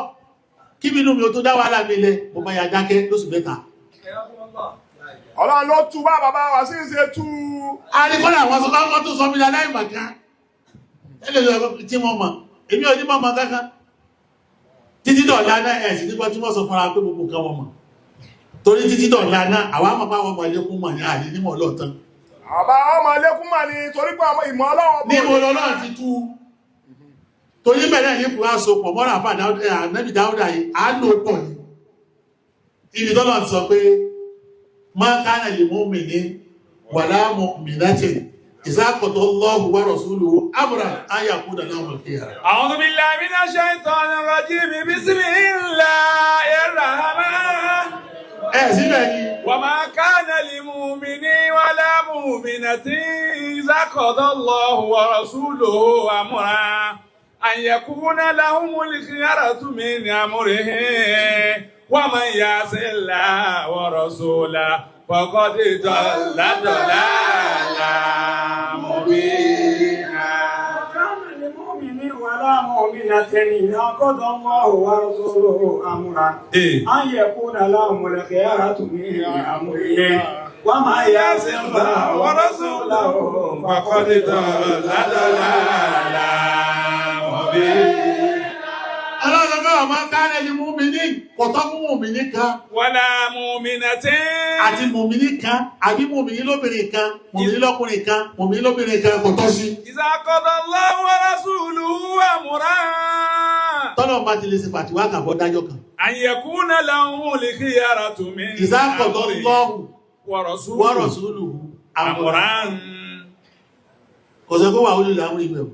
kí bínú mi ò tó dá wàhálà mi lẹ mo bá ya dákẹ́ lóṣù mẹ́ta. Ọlọ́run ló tú bá bàbá wa sí ṣe tú. A ní kọ́lá àwọn tó sọ mi láláì màkà ẹlẹ́yìn tí mo mọ̀ èmi ò ní mọ̀ kankan títí dọ̀lá náà ẹ̀ sì nígbà tí wọ́n sọ fúnra pé gbogbo nǹkan wọn mọ̀ torí títí dọ̀lá náà àwọn àmọ̀pá wọn mọ̀ lékún mọ̀ ní àdé nímọ̀ ọlọ́ọ̀tán. Àbá ọmọ lékún mà ní torí pé àwọn ìmọ̀ Ọlọ́run ní ìmọ̀ Ọlọ́run ti tú torí bẹ̀rẹ̀ ní kùrá so pọ̀ mọ́ra àfà Ànábì Dáúdà yìí á lò pọ̀ ní ibi tọ́lọ̀ sọ pé ma kana lil mu'minin wala mu'minatin idha qada Allahu wa rasuluhu amran an yakuna lahumul khiyara. A'udhu billahi minash shaitanir rajim bismillahir rahman. Síbẹ̀ ni. Wa ma kana lil mu'minin wala mu'minatin idha qada Allahu wa rasuluhu amran an yakuna lahumul khiyaratu min amrihim wa man ya'si Allaha wa rasulahu faqad dalla dalalan mubina. Kana lil mu'minin wala mu'minatin idha qada Allahu wa rasuluhu amran an yakuna lahumul khiyaratu min amrihim wa man ya'si Allaha wa rasulahu faqad dalla dalalan mubina. Ọlọ́dọ̀dọ̀ ọmọ kánẹ̀ ni múmìnì kọ̀tọ́ fún múmìnì kan. Wala mu'minatin. Àti múmìnì kan, àbí múmìnì lóbìnrin kan, múmìnì lọ́kùnrin kan, múmìnì lóbìnrin kan kọ̀tọ́ sí. Idha qada Allahu wa rasuluhu amran. Tọ́lọ̀ bá ti lè ṣe fàtíwá kàbọ̀ dájọ́ kan. An yakuna lahumul khiyaratu min Idha qada Allahu wa wa rasuluhu amran. Kò sọ pé wà ó lè láwọn ìgbẹ̀rù.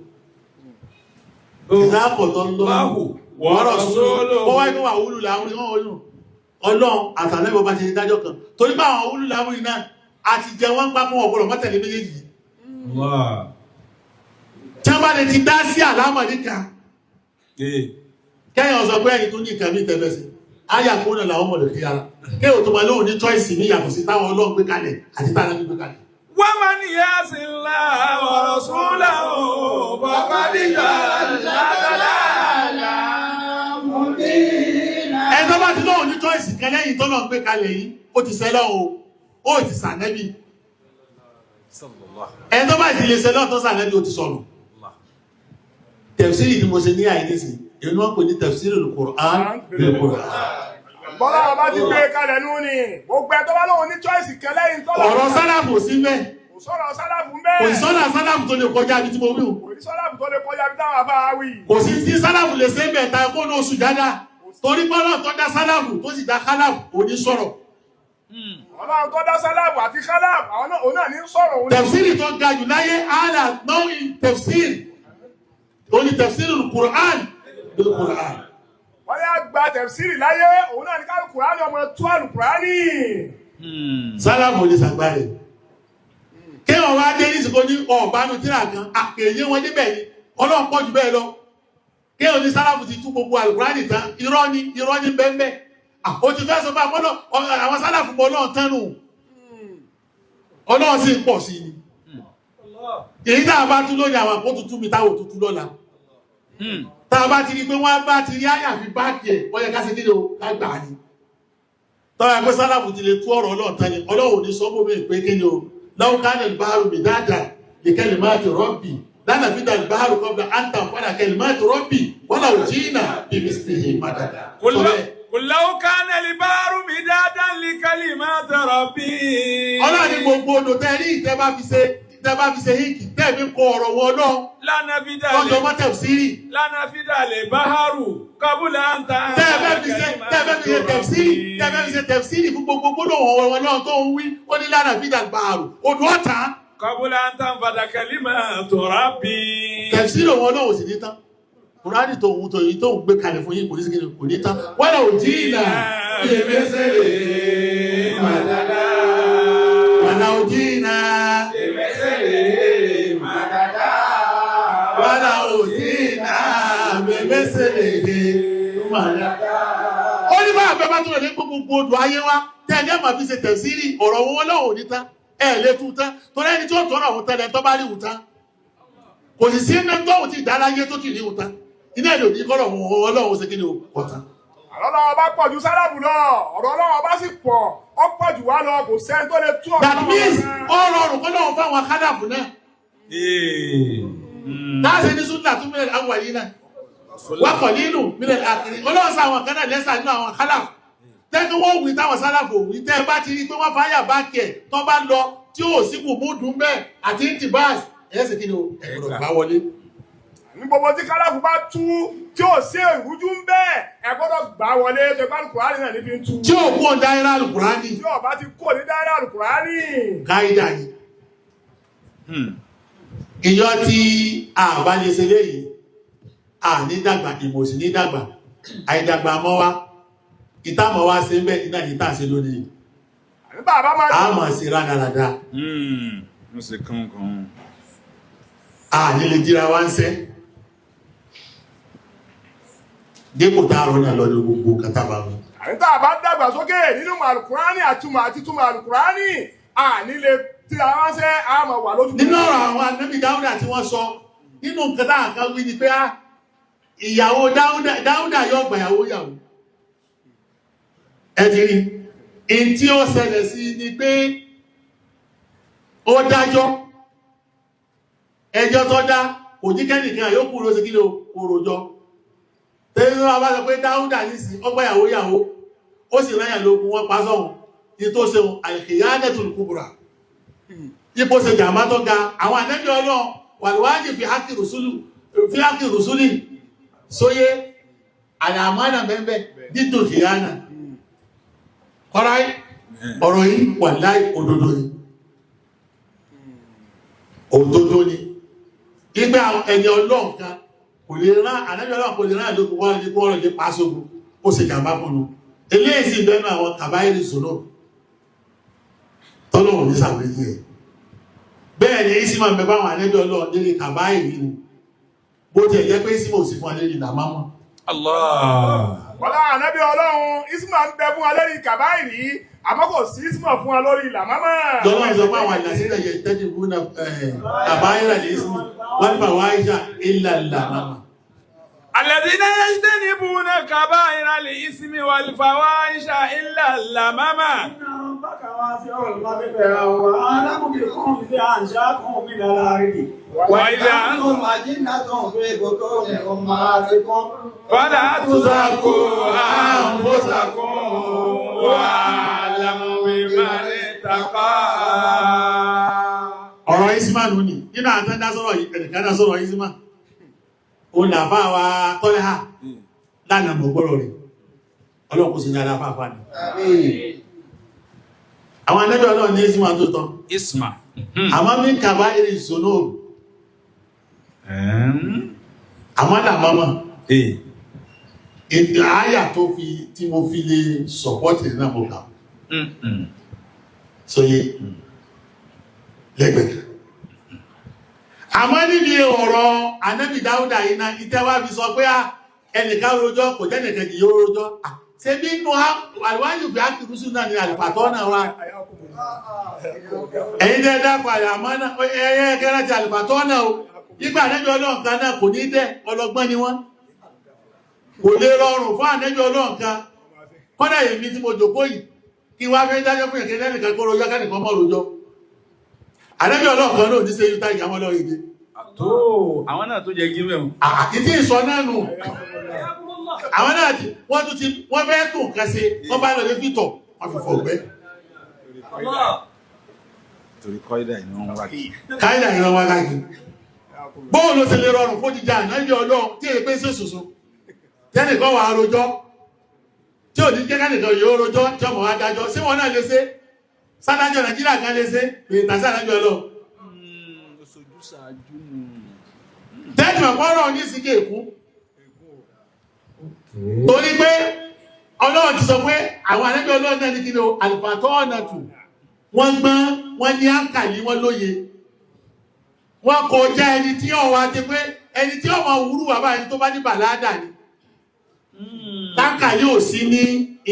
Idha qada Allahu wa rasuluhu. Ó wáyé wà wúlù láwọn ìwọ̀n Ọlọ́run àtàlẹ́bọ̀ bá ti ní dájọ́ kan. Torí bá àwọn wúlù láwọn ìná àti jẹ wọ́n pápọ̀ ọ̀pọ̀lọ̀ mọ́tẹ̀lẹ̀ méjèèjì. Tí wọ́n bá lè ti dá sí àlámọ̀ níka. Kẹ́yàn sọ pé ẹni tó ní ìkàmí tẹ́fẹ́sì. Áyà kó náà làwọn mọ̀lẹ̀ fi ara. Kí o tó máa lóhun ní choice ní yàtọ̀ sí táwọn Ọlọ́run gbé kalẹ̀ àti táwọn gbé kalẹ̀. ومن يعص الله ورسوله فقد ضل ضلالا مبينا. Ẹni tó bá ti lóhùn ní choice kan lẹ́yìn tó lọ́n gbé kalẹ̀ yìí ó ti sẹ́lọ̀ ó ti sànẹ́bì. Ẹni tó bá ti lè sẹ́lọ̀ tó sànẹ́bì ó ti sọ̀rọ̀. Tafsiri tí mo ṣe ní àìníṣì èyí wọ́n pè ní tafsiri al-Qur'an bil-Qur'an. Bọ́lá ọba ti gbé kalẹ̀ nú ni gbogbo ẹ̀ tó bá lóhùn ní choice kan lẹ́yìn tó lọ́wọ́. Ọ̀rọ̀ sálàfù sí mẹ́. Kò sọ̀rọ̀ sálàfù ń bẹ́ẹ̀. Kò sí sọ́nà sálàfù tó lè kọjá bí tí mo wí o. Kò sí sálàfù tó lè kọjá bí táwọn afá wí. Kò sí tí sálàfù lè ṣe mẹ́ta kó ní oṣù dáadáa. Torí pọ́nà tó dá sálàfù tó sì dá kálàfù òní sọ̀rọ̀. Ọlọ́run tó dá sálàfù àti kálàfù àwọn náà òun náà ní sọ̀rọ̀ òun. Tafsiri tó ga jù láyé àlà náà tafsiri. Òní tafsiri al-Qur'an bil-Qur'an. Wọ́n yá gba tẹ̀síìrì láyé òun náà ní ká Kùránì ọmọ tú àlùkùránì. Sálàfù ní sàgbárẹ̀. Kí wọ́n wá dé nísìkò ní ọ̀bánu tíra kan, àkèyé wọn níbẹ̀ ni, Ọlọ́run pọ̀ jù bẹ́ẹ̀ lọ. Kí wọ́n ní sálàfù ti tú gbogbo àlùkùránì tán, irọ́ ní bẹ́ẹ̀. Ó ti fẹ́ sọ fún àwọn sálàfù mọ́ Ọlọ́run tánu. Ọlọ́run sì ń pọ̀ sí ni. Èyí tá a bá tú lónìí àwọn àpótú tú mi táwọn tó tú lọ́la. Tá a bá ti rí pé wọ́n bá ti rí àyàfi báàkì ẹ̀ wọ́n yẹ ká ṣe kíni o ká gbà á ní. Tọ́wọ́ pé sálàfù ti lè tú ọ̀rọ̀ Ọlọ́run tán ni Ọlọ́run ní sọ́mọ́ mi pé kíni o law kana al-bahru midadan li kalimati rabbi lanafida al-bahru qabla an tanfada kalimatu rabbi walaw ji'na bimithlihi madada. قل لو كان البحر مدادا لكلمات ربي. Ọlọ́run ní gbogbo odò tẹ́ rí tẹ́ bá fi ṣe híkì tẹ́ fi kọ ọ̀rọ̀ wọn náà. لنفد البحر قبل أن tẹ́ fi ṣe tafsiri fún gbogbo gbólóhùn wọn náà tó ń wí ó ní lanafida al-bahru odò ọ̀tá. قبل أن تنفد كلمات ربي. Tafsiri wọn náà ò sì ní tán. Kùránì tó ń gbé kalẹ̀ fún yín kò ní sí kò ní tán. Wọ́n náà ò jí ìlà ìmẹ́sẹ̀lẹ̀ màdàdà. Wọ́n náà ò jí ìlà ìmẹ́sẹ̀lẹ̀ màdàdà. Wọ́n náà ò jí ìlà ìmẹ́sẹ̀lẹ̀ màdàdà. Ó ní bá àbẹ́ bá tó lè gbogbo odò ayé wa tẹ́lẹ̀ máa fi ṣe tafsiri ọ̀rọ̀ wọn náà ò ní tán. Lè tún tán. Torí ẹni tí ó tọ́rọ̀ àwọn tẹ́lẹ̀ tó bá rí wù tán. Kò sì sí ẹni tó ti dáláyé tó ti rí wù tán. Iná ìlò ní kọ́lọ̀ wọn Ọlọ́run ṣe kí ni ọ̀tá. Ọlọ́run bá pọ̀ ju sálàfù lọ, ọ̀rọ̀ Ọlọ́run bá sì pọ̀, ó pọ̀ jù wá lọ, kò sẹ́ni tó lè tú ọ̀rọ̀ That means all ọrùn kọ́lọ̀ fáwọn kádàfù náà. Láàṣẹ ní súnà tún mílẹ̀ àwọn àyí náà. Wákọ̀ nínú mílẹ̀ àkìrí. Ọlọ́run sá àwọn kanáà lẹ́sà nínú àwọn kádàfù. Tẹ́kí wọ́n wí táwọn sálàfù wí tẹ́ bá ti rí pé wọ́n fáyà bá kẹ̀ tó bá lọ tí ó sì kù múdùn bẹ́ẹ̀ àti ìtìbáàsì. Ẹ̀yẹ́sì kí ni ẹ̀rọ gbá wọlé. Ní gbogbo tí kálàfù bá tú tí ó sí ìrújú ń bẹ́ẹ̀ ẹ gbọ́dọ̀ gbà wọlé tó bá Al-Kùránì náà ní fi ń tú. Tí ó kú ọ̀dá irá Al-Kùránì. Tí ó bá ti kú ní dáírà Al-Kùránì. Gáídà yìí. Ìjọ tí a bá lè ṣe léyìí, a ní dàgbà, ìmòsì ní dàgbà, àìdàgbà mọ́ wá, ìtàmọ̀ wá ṣe ń bẹ́ iná ìta ṣe lónìí. A mọ̀ sí rádaràdá. A nílé jíra wá ń sẹ́. Dépò táàrọ̀ náà lọ ní gbogbo kátàbà wọn. Àyíká bá dàgbà sókè nínú Al-Kùránì àti túmọ̀ Al-Kùránì, a nílé tí a wá ń sẹ́ a mọ̀ wà lójú. Nínú ọ̀rọ̀ àwọn Ànábì Dáúdà tí wọ́n sọ, nínú nǹkan táà kan wí ni pé ìyàwó Dáúdà yóò gbàyàwó yàwó. Ẹ ti rí, in tí ó ṣẹlẹ̀ sí ni pé ó dájọ́, ẹjọ́ tó dá, kò jí kẹ́nìkan yóò kúrò sí kí ló kòròjọ́. Tẹ́lẹ̀ wọ́n bá sọ pé Dáúdà nísìn ọgbàyàwó yàwó, ó sì ráyà lókun wọ́n pa sọ́hun, ní tó ṣe al-khiyanatul kubra. Ipò ṣe jàmbá tó ga, àwọn Ànábì Ọlọ́run wàlúwájì fi hákì rùsúlì sóyé àlàmánà bẹ́ẹ̀ dídò khiyana. Kọ́ráì, ọ̀rọ̀ yìí wà láì òdodo ni. Òdodo ni. Ìgbà ẹni Ọlọ́run kan kò lè rán Ànábì Ọlọ́run kò lè rán ìlú wọ́n lè kọ́ lè pàṣógún ó sì jàmbá fún un. Eléyìí sì bẹ́nu àwọn kàbáyìrì sọ̀rọ̀ tọ́lọ́run ní sàwéjì ẹ̀. Bẹ́ẹ̀ ni ìsìnmọ̀ mẹ́fà àwọn Ànábì Ọlọ́run nílé kàbáyìrì ni. Bó ti ẹ̀jẹ́ pé ìsìnmọ̀ òsì fún alẹ́ ìlà mámọ́. wọ́n láwọn ànábì ọlọ́run isma ń bẹ fún wa lórí kàbáyìrì àmọ́ kò sí isma fún wa lórí làmámà. lọ́wọ́ sọ pé àwọn àlàsílẹ̀ yẹ tẹ́jú fún kàbáyìrì lè sí wọ́n fà wá ìṣà ìlà làmámà. الذين يجتنبون كبائر الإثم والفواحش إلا اللمم إن ربك واسع المغفرة وأعلم بكم إذ أنشأكم من الأرض وإذا أنتم أجنة في بطون أمهاتكم فلا تزكوا أنفسكم وأعلم بمن اتقى. ọ̀rọ̀ isma nù ní nínú àtẹ́dá sọ̀rọ̀ ẹ̀dẹ̀kádá sọ̀rọ̀ isma ó làfá wa tọ́lẹ̀ ha lánàá mọ̀ gbọ́rọ̀ rẹ̀ ọlọ́kù sí dáadáa fáfá ní àwọn anẹ́bẹ̀ ọlọ́run ní isma tó tán isma àmọ́ mí kàbá ìrìn ìṣòro àmọ́ làmọ́mọ́ àáyà tó fi tí mo fi lè sọ̀pọ̀tì náà mọ̀ kà sóyé lẹ́gbẹ̀ẹ́ àmọ́ níbi ọ̀rọ̀ Ànábì Dáúdà iná ìtẹ́wà fi sọ pé ẹnìkan rojọ́ kò jẹ́ nìkan kì yóò rojọ́ ṣe bí inú àríwáyù bí ákìrúsù náà ni àlùfàtọ́ náà wá ẹ̀yìn tẹ́ dápọ̀ àmọ́ ẹ̀yẹ kẹ́rẹ́ ti àlùfàtọ́ náà o nígbà Ànábì Ọlọ́run kan náà kò ní dẹ́ ọlọ́gbọ́n ni wọ́n kò lè rọrùn fún Ànábì Ọlọ́run kan kọ́dà èmi tí mo jòkó yìí kí wá fẹ́ dájọ́ fún ìkẹ́lẹ́ nìkan kó rojọ́ kẹ́nìkan mọ́ rojọ́ Ànábì Ọlọ́run kan náà ní ṣe yúta ìyàmọ́ lọ ìdí. Tó àwọn náà tó jẹ gíwẹ̀ wọn. Ìtí ìsọ náà nù. Àwọn náà tí wọ́n tún ti wọ́n fẹ́ tún nǹkan ṣe wọ́n bá lọ lé fìtọ̀ wọ́n fi fọ̀ gbẹ́. Torí kọ́ídà ìní wọn wá kí. Káídà ìní wọn wá kí. Bóun ló ṣe lè rọrùn fún jíjà Ànábì Ọlọ́run tí èyí pé sí ṣoṣo. Tẹ́nìkan wà á rojọ́ tí ò ní jẹ́ kánìkan yóò rojọ́ tí ọmọ wa dájọ́ sí wọn náà lè ṣe. Sádájọ́ Nàìjíríà kan lè ṣe èyí tàṣà Ànábì Ọlọ́run. Tẹ́jù ọ̀pọ̀rọ̀ ní síkè èkú. Torí pé Ọlọ́run ti sọ pé àwọn Ànábì Ọlọ́run náà ní kí ni o, àlùfàtọ́ ọ̀nà tù. Wọ́n gbọ́n, wọ́n ní àǹkàlí, wọ́n lóye. Wọ́n kò jẹ́ ẹni tí ó wá ti pé ẹni tí ó mọ wúrú wà báyìí tó bá ní bàládà ni. Táǹkàlí ò sí ní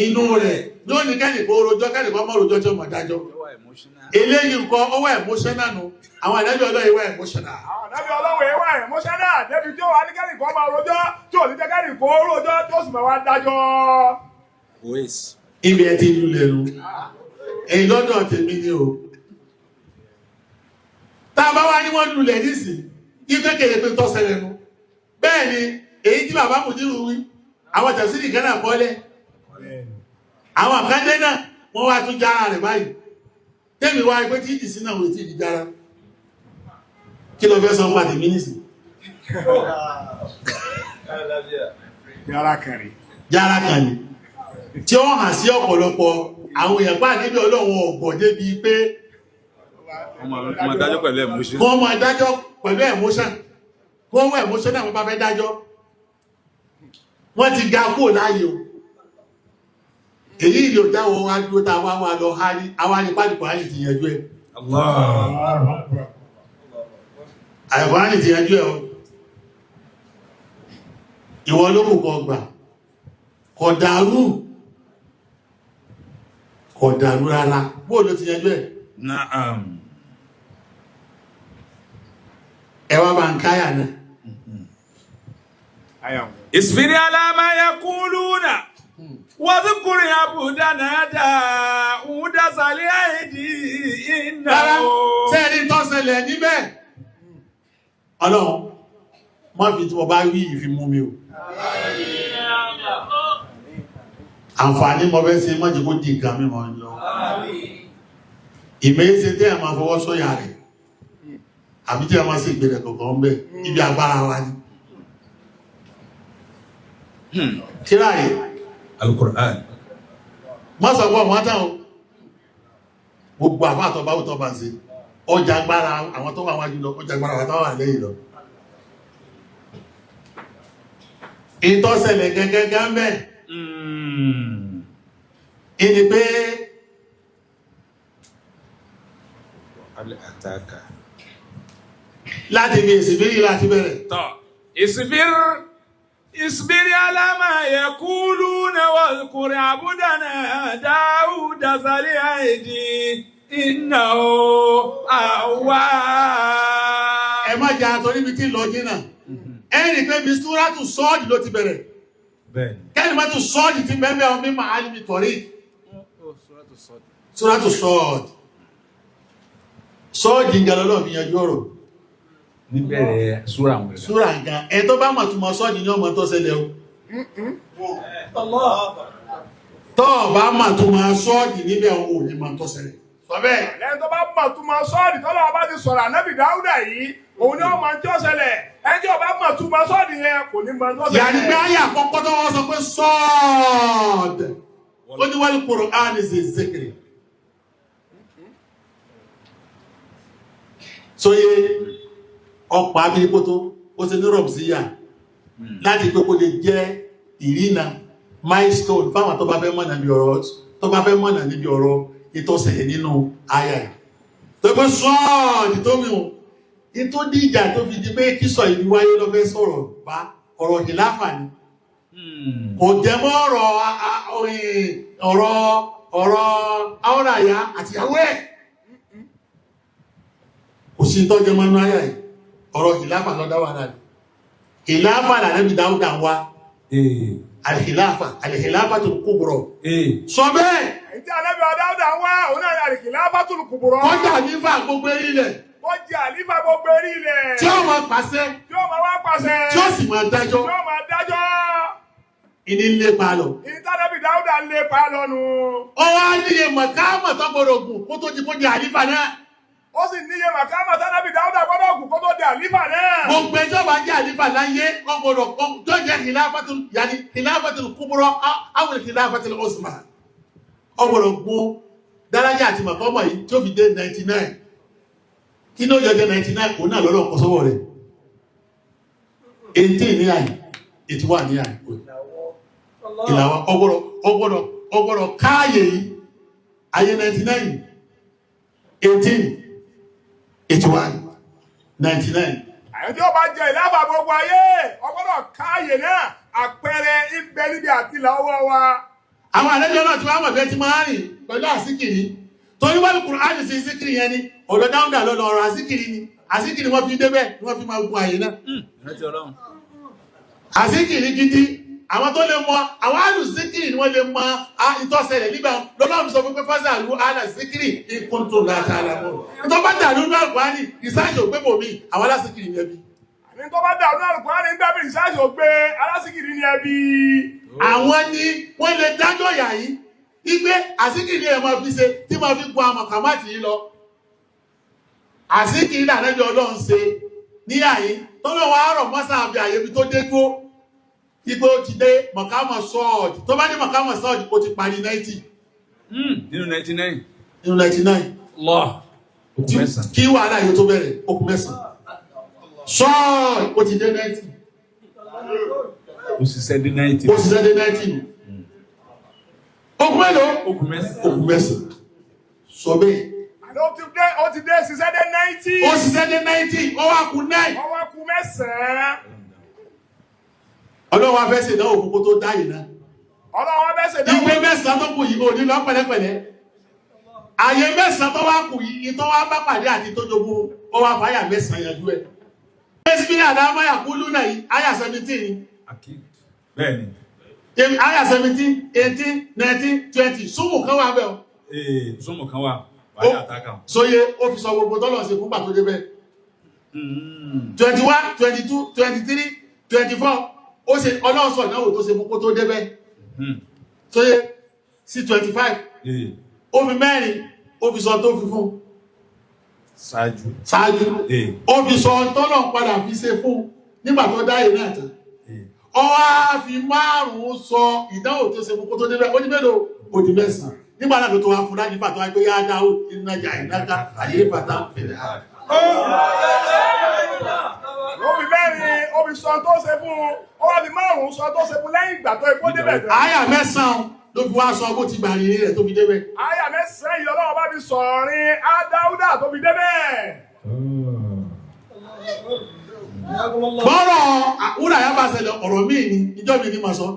inú rẹ̀. Yóò ní kẹ́nìkan rojọ́, kẹ́nìkan mọ́ rojọ́ tí ó mọ̀ dájọ́. Eléyìí nǹkan ó wà emotional nù. Àwọn Ànábì Ọlọ́run wà emotional. Àwọn Ànábì Ọlọ́run wà emotional débi tí ó wà ní kẹ́nìkan máa rojọ́ tí ò ní jẹ́ kẹ́nìkan rojọ́ tí ó sì máa wá dájọ́. Ibi ẹ ti lulẹ̀ nu. Èyí lọ́dọ̀ tèmi ni o. Tá a bá wá ní wọ́n lulẹ̀ nísìn, ife kèrè pé tọ́ ṣẹlẹ̀ nu. Bẹ́ẹ̀ ni èyí tí bàbá Mùdírù wí, àwọn tẹ̀sílì kan náà kọ́lẹ̀. Àwọn àkàndé náà wọ́n wá tún jára rẹ̀ báyìí. Tẹ́mi wá pé tí ìdìsí náà wò tí ìdí jára. Kí lọ fẹ́ sọ pàdé mínísì? Yàrá kẹrì. Jára kan ni. Tí ó hàn sí ọ̀pọ̀lọpọ̀ àwọn èèyàn bá Ànábì Ọlọ́run ọ̀gọ̀ débi pé wọ́n máa dájọ́ pẹ̀lú emotion. wọ́n máa dájọ́ pẹ̀lú emotion. Wọ́n wọ́n emotion náà wọ́n bá fẹ́ dájọ́. Wọ́n ti ga kúrò láàyè o. Èyí ìlò dáwọ́ wá dúró ta wá wá lọ hárí, àwọn ànípàdùkù àyè ti yanjú ẹ̀. Àyẹ̀kọ́ àyè ti yanjú ẹ̀ o. Ìwọ ló kù kọ gbà. Kò dàrú. Kò dàrú rárá. Bóò ló ti yanjú ẹ̀? Naam. Ẹ wá bá ń káyà náà. Isbiri ala ma yaquluna. واذكر عبدنا داود صالح إنه sẹ́ni tó ṣẹlẹ̀ níbẹ̀ Ọlọ́run má fi tí wọ́n bá wí ìfi mú mi o àǹfààní mọ́ fẹ́ ṣe mọ́jẹ́ kó dì nǹkan mímọ̀ lọ ìmẹ́sẹ̀ tí a máa fọwọ́ sọ́yà rẹ̀ àbí tí a máa ṣe ìgbèrè kọ̀ọ̀kan bẹ́ ibi agbára wa ní kíráyé Al-Qur'an. Má sọ pọ̀ wọ́n tán o. Gbogbo àfáàtọ̀ bá wùtọ́ bá ń ṣe. Ọjà agbára àwọn tó wà wájú lọ, ọjà agbára àwọn tó wà lẹ́yìn lọ. Ìtọ́sẹ̀lẹ̀ gẹ́gẹ́ gámẹ́. Ìní pé láti bí ìsìnbírí láti bẹ̀rẹ̀. Tọ́, ìsìnbírí اصبر على ما يقولون واذكر عبدنا داود ذا الأيد إنه أواب. ẹ má jà àtọ́rí ibi tí ń lọ jìnnà ẹnì pé bí súrátù sọ́ọ̀dì ló ti bẹ̀rẹ̀ kẹ́ni má tún sọ́ọ̀dì ti bẹ́ẹ̀ bẹ́ẹ̀ mímọ́ alimi tọ́rí súrátù sọ́ọ̀dì ń galọ́ lọ́ọ̀ fi yanjú ọ̀rọ̀ níbẹ̀rẹ̀ súra wọn. súrà nǹkan ẹ tó bá mọ̀ tún mọ sọ́ọ̀dì ní ọmọ tó ṣẹlẹ̀ o tọ́ bá mọ̀ tún mọ sọ́ọ̀dì níbẹ̀ òun ò ní mọ̀ tó ṣẹlẹ̀ sọ bẹ́ẹ̀. lẹ́yìn tó bá mọ̀ tún mọ̀ sọ́ọ̀dì tọ́lọ́ ọba ti sọ̀rọ̀ ànábì Dáúdà yìí òun ni wọ́n máa ń tí ó ṣẹlẹ̀ ẹjọ́ ọba mọ̀ tún mọ̀ sọ́ọ̀dì yẹn kò ní mọ̀ tó ṣẹlẹ̀. yàrá pé ayé àkọ́kọ́ tó wọ́n sọ pé sọ́ọ̀dì ó ní wal Qur'ani zi zikri. sóye ọ̀pá abirikoto ó ti ní rọ̀bùsíyà láti pé kó lè jẹ́ ìrìnà milestone fáwọn tó bá fẹ́ mọ̀nà níbi ọ̀rọ̀ ìtọ́sẹ̀ nínú àyà ẹ̀ tó pé sọ́ọ̀dì tó mìíràn ìtò díjà tó fi di pé kíso ìlú wáyé lọ fẹ́ sọ̀rọ̀ bá ọ̀rọ̀ ìláfà ni kò jẹ́ mọ́ ọ̀rọ̀ àwọ̀ràyà àtìyàwó ẹ̀ kò sí tọ́jọ́ mọ́nú àyà ẹ̀ ọ̀rọ̀ ìláfà lọ́dá wà náà ìláfà lànàbí Dáúdà wá alìhìláfà tó kúbùrọ̀ sọ bẹ́ẹ̀ ìdí ànábì Dáúdà wá òun náà alìhìláfà tó kúbùrọ̀ kọjá nífà gbogbo erílẹ̀ ó jẹ́ àlífà gbogbo erí ilẹ̀ tí ó máa pàṣẹ tí ó máa wá pàṣẹ tí ó sì máa dájọ́ tí ó máa dájọ́ ìní ń lépa lọ ìdí ànábì Dáúdà ń lépa lọ́nu ó wá níye mọ̀kámọ̀ tó gbọdọ̀ gùn kó tó di kó di àlífà náà ó sì níye màkàmà tánàbì Dáúdà gbọ́dọ̀ kù kó tó di àlífà náà. gbogbo ẹjọ́ bá jẹ́ àlífà láyé ọgbọ̀dọ̀ tó jẹ́ khilafatul kubra àwọn khilafatul usma ọgbọ̀dọ̀ gún dárájà àti màkọ́mọ̀ yìí tí ó fi dé 99 kí ní ó jẹ́ 99 kò náà lọ́lọ́ kọsọ́wọ́ rẹ̀ 18 ní àyè 81 ní àyè ìlàwọ́ ọgbọ̀dọ̀ káàyè yìí ayé 99 18 81 99. àyẹ̀ tí ó bá jẹ ìlàbà gbogbo ayé ọgbọ́dọ̀ káàyè náà àpẹẹrẹ ìbẹ níbi àtìlà ọwọ́ wa. àwọn àlejò náà tí wọ́n mọ̀ bẹ́ẹ̀ ti máa rìn pẹ̀lú àsíkìrí torí wọ́n ní Kùránì sí síkìrí yẹn ni ọ̀dọ̀ Dáúdà lọ́nà ọ̀rọ̀ àsíkìrí ni àsíkìrí wọ́n fi débẹ̀ ni wọ́n fi máa gun àyè náà. àsíkìrí gidi àwọn tó lè mọ àwọn alùsíkìrì ni wọ́n lè mọ ìtọ́sẹ̀lẹ̀ nígbà lọ́lọ́run sọ pé fásitì àlú alàsíkìrì ìkùntù láti àlàmọ́ ìtọ́ bá dàlú ní Al-Qur'ani ìsáàjò gbé bòmí àwọn alásíkìrì ní ẹbí ní tó bá dàlú ní Al-Qur'ani gbẹ́bí ìsáàjò gbé alásíkìrì ní ẹbí àwọn ni wọ́n lè dájọ́ yà yìí wípé àsíkìrì ẹ̀ máa fi ṣe tí máa fi gun àmọ̀ kàmáàtì yìí lọ àsíkìrì lànàbí Ọlọ́run ṣe ní àyí tó lọ́wọ́ àárọ̀ mọ́sà àbí àyèbí tó dé dúró igbó ti dé mọ̀kámọ̀ sọ́ọ̀dì tó bá ní mọ̀kámọ̀ sọ́ọ̀dì ó ti parí 90 nínú 99 nínú 99 lọ kí wàhálà yóò tó bẹ̀rẹ̀ okùn mẹ́sàn sọ́ọ̀dì ó ti dé 90 ó sì sẹ́ dé 90 ó sì sẹ́ dé 90 okùn mélòó okùn mẹ́sàn sọ bẹ́ẹ̀ ó ti dé ṣiṣẹ́ dé 90 ó ṣiṣẹ́ dé 90 ó wá kù 9 ó wá kù 9 Ọlọ́run afẹ́sẹ̀ náà òkú kó tó dáyì náà. Ọlọ́run afẹ́sẹ̀ náà ìgbé mẹ́sàn tó kù yìí ò ní lọ pẹ̀lẹ́pẹ̀lẹ́. Àyè mẹ́sàn tó wá kù yìí ìtọ́ wá bá pàdé àti tó jogún ó wá fàyà mẹ́sàn yanjú ẹ̀. Bẹ́sìmí àdámọ́ yàkúlú náà yìí, àyà 17. Bẹ́ẹ̀ni. Àyà 17, 18, 19, 20, súnmù kan wà bẹ́ẹ̀ o. Súnmù kan wà, wáyà àtàkà. Sóyé, ó fi sọ gbogbo tọ́lọ̀ sí fún pàtó débẹ̀. 21, 22, 23, 24. Ó ṣe ọlọ́sọ̀ ìnáwó tó ṣe mú kó tó débẹ̀ tó yẹ sí 25 ó fi mẹ́rin ó fi sọ tó fi fún ṣáájú ó fi sọ tọ́lọ̀ padà fi ṣe fún nígbà tó dáyé náà tán ó wá fi márùn-ún sọ ìdánwò tó ṣe mú kó tó débẹ̀ ó ní mélòó ó di mẹ́sàn nígbà náà tó wá fún láti fà tó wá pé yá dáwó ìnájà ìnáka àyè fàtà fèrè ó fi mẹ́rin ó fi sọ tó ṣe fún ó wá fi márùn-ún sọ tó ṣe fún lẹ́yìn ìgbà tó ikú débẹ̀ tán. àyà mẹ́sàn-án ló fi wá sọ bó ti gbà rìn rẹ̀ tó fi débẹ̀. àyà mẹ́sàn-án yìí Ọlọ́run bá fi sọ̀rin Dáúdà tó fi débẹ̀. bọ́rọ̀ wúrà yá bá ṣẹlẹ̀ ọ̀rọ̀ míì ni ìjọ mi ní máa sọ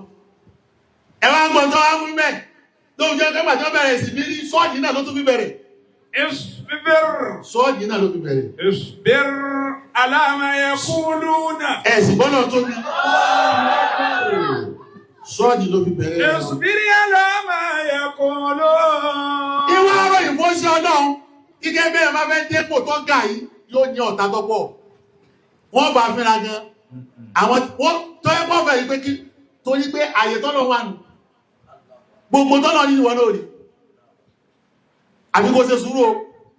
ẹ wá gbọ́n tó wá wí mẹ́ lóun jẹ́ kẹ́gbà tó bẹ̀rẹ̀ sí bí sọ́ọ̀dì náà ló tún fi bẹ̀rẹ̀ sọ́ọ̀dì náà ló fi bẹ̀rẹ̀ اصبر على ما يقولون ẹ̀sìn gbọ́nà tó ní sọ́ọ̀dì ló fi bẹ̀rẹ̀ اصبر على ما يقولون ìwà ọ̀rọ̀ ìfọ́sí ọlọ́run ike bẹ́ẹ̀ máa fẹ́ dépò tó ga yìí yóò ní ọ̀tá tó pọ̀ wọ́n bá fẹ́ra gan àwọn tó yẹ kó fẹ́ yìí pé kí torí pé àyè tọ́lọ̀ wà nù gbogbo tọ́lọ̀ nínú wọn lórí àbí kó ṣe sùúrù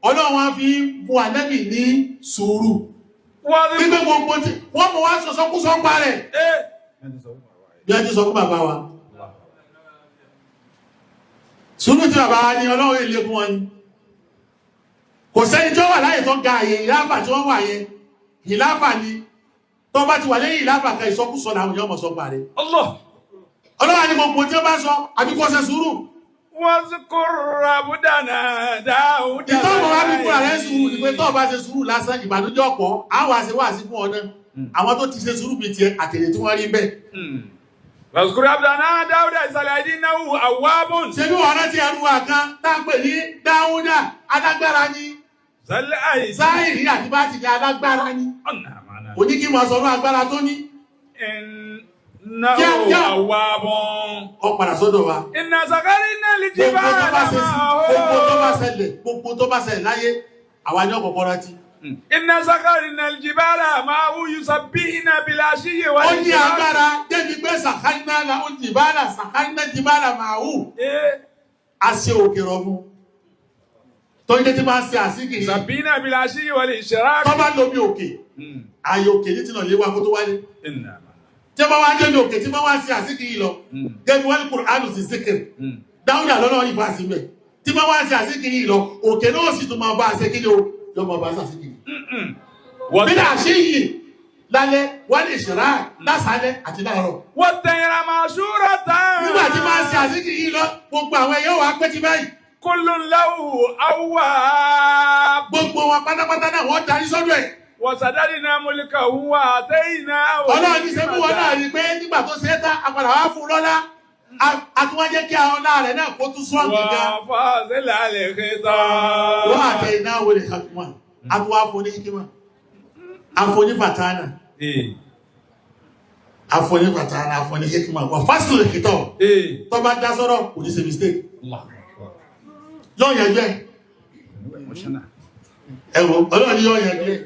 ọlọ́run wá fi bu ànẹ́bì ní sùúrù wípé gbogbo tí wọ́n mọ̀ wá sọ́kúsọ́ pa rẹ̀ bí a ti sọ fún bàbá wa sùúrù tí bàbá wa ní ọlọ́run èlé fún wọn ni kò sẹ́ni tí ó wà láyé tó ga àyè ìlàfà tí wọ́n wà yẹn ìlàfà ni tó bá ti wà lẹ́yìn ìlàfà kan ìsọkúsọ làwọn yọmọ sọ pa rẹ̀ ọlọ́wà ní gbogbo tí ó bá sọ àbíkọ́ ṣe sùúrù واذكر عبدنا داود ìtọ́mọ̀ wá bí fúnra rẹ̀ sùúrù ní pé tó bá ṣe sùúrù lásán ìbànújẹ́ ọ̀pọ̀ àwọn àṣewàṣí fún ọ̀nà àwọn tó ti ṣe sùúrù bí tiẹ̀ àtẹ̀lẹ̀ tí wọ́n rí bẹ́ẹ̀ واذكر عبدنا داود إذ إنه أواب ṣe bí wọ́n rántí ẹnu wa kan tá ń pè ní Dáúdà alágbára ni Záírì àti bá ti di alágbára ni òní kí wọ́n sọ̀rọ̀ agbára tó ní إنه أواب ọ padà sọ́dọ̀ wa إنا سخرنا الجبال gbogbo tó bá ṣẹlẹ̀ láyé àwa ní ọ̀pọ̀pọ̀ rántí إنا سخرنا الجبال معه يسبحن بالعشي ó ní والإشراق agbára débi pé sàkánná la ó jìbálà sàkánná jìbálà màáhù a ṣe òkè rọ̀mù tó ń jẹ́ tí máa ń ṣe àsìkì yìí يسبحن بالعشي والإشراق tó bá lóbi òkè ààyè òkè ní tìǹà lé wa kó tó wálé إنا tí wọ́n wá débi òkè tí wọ́n wá ṣe àsìkì yìí lọ débi wọ́n ní Kùránù sí síkìrì Dáúdà lọ́nà ìfà sí mẹ́ tí wọ́n wá ṣe àsìkì yìí lọ òkè náà sì tún máa bá a ṣe kí ni o yóò máa bá a ṣe àsìkì yìí bí náà ṣe yìí lálẹ́ wọ́n lè ṣẹ̀rá lásàálẹ̀ àti láàárọ̀ والطير معشورة nígbà tí máa ṣe àsìkì yìí lọ gbogbo àwọn ẹ̀yọ́ wa pẹ́ ti báyìí كل له أواب gbogbo wọn pátápátá náà wọ́n darí sọ́dọ̀ ẹ̀ وسددنا ملكه وآتيناه ọlọ́run ní sẹ́kù wọn náà rí pé nígbà tó ṣe é tán apàdà wá fún lọ́lá àtúwọ́jẹ́ kí àwọn náà rẹ̀ náà kó tún sọ́ọ̀tì gan وفاصل الخطاب wọ́n àtẹ iná wọlé kàkùmá àtúwọ́ àfọ̀ní kíkímà àfọ̀ní fàtánà àfọ̀ní fàtánà àfọ̀ní kíkímà wà fásitì lè kìtọ̀ tó bá dá sọ́rọ̀ kò ní ṣe mistake yóò yẹn jẹ́ ẹ̀wọ̀ ọlọ́run yóò yẹn jẹ́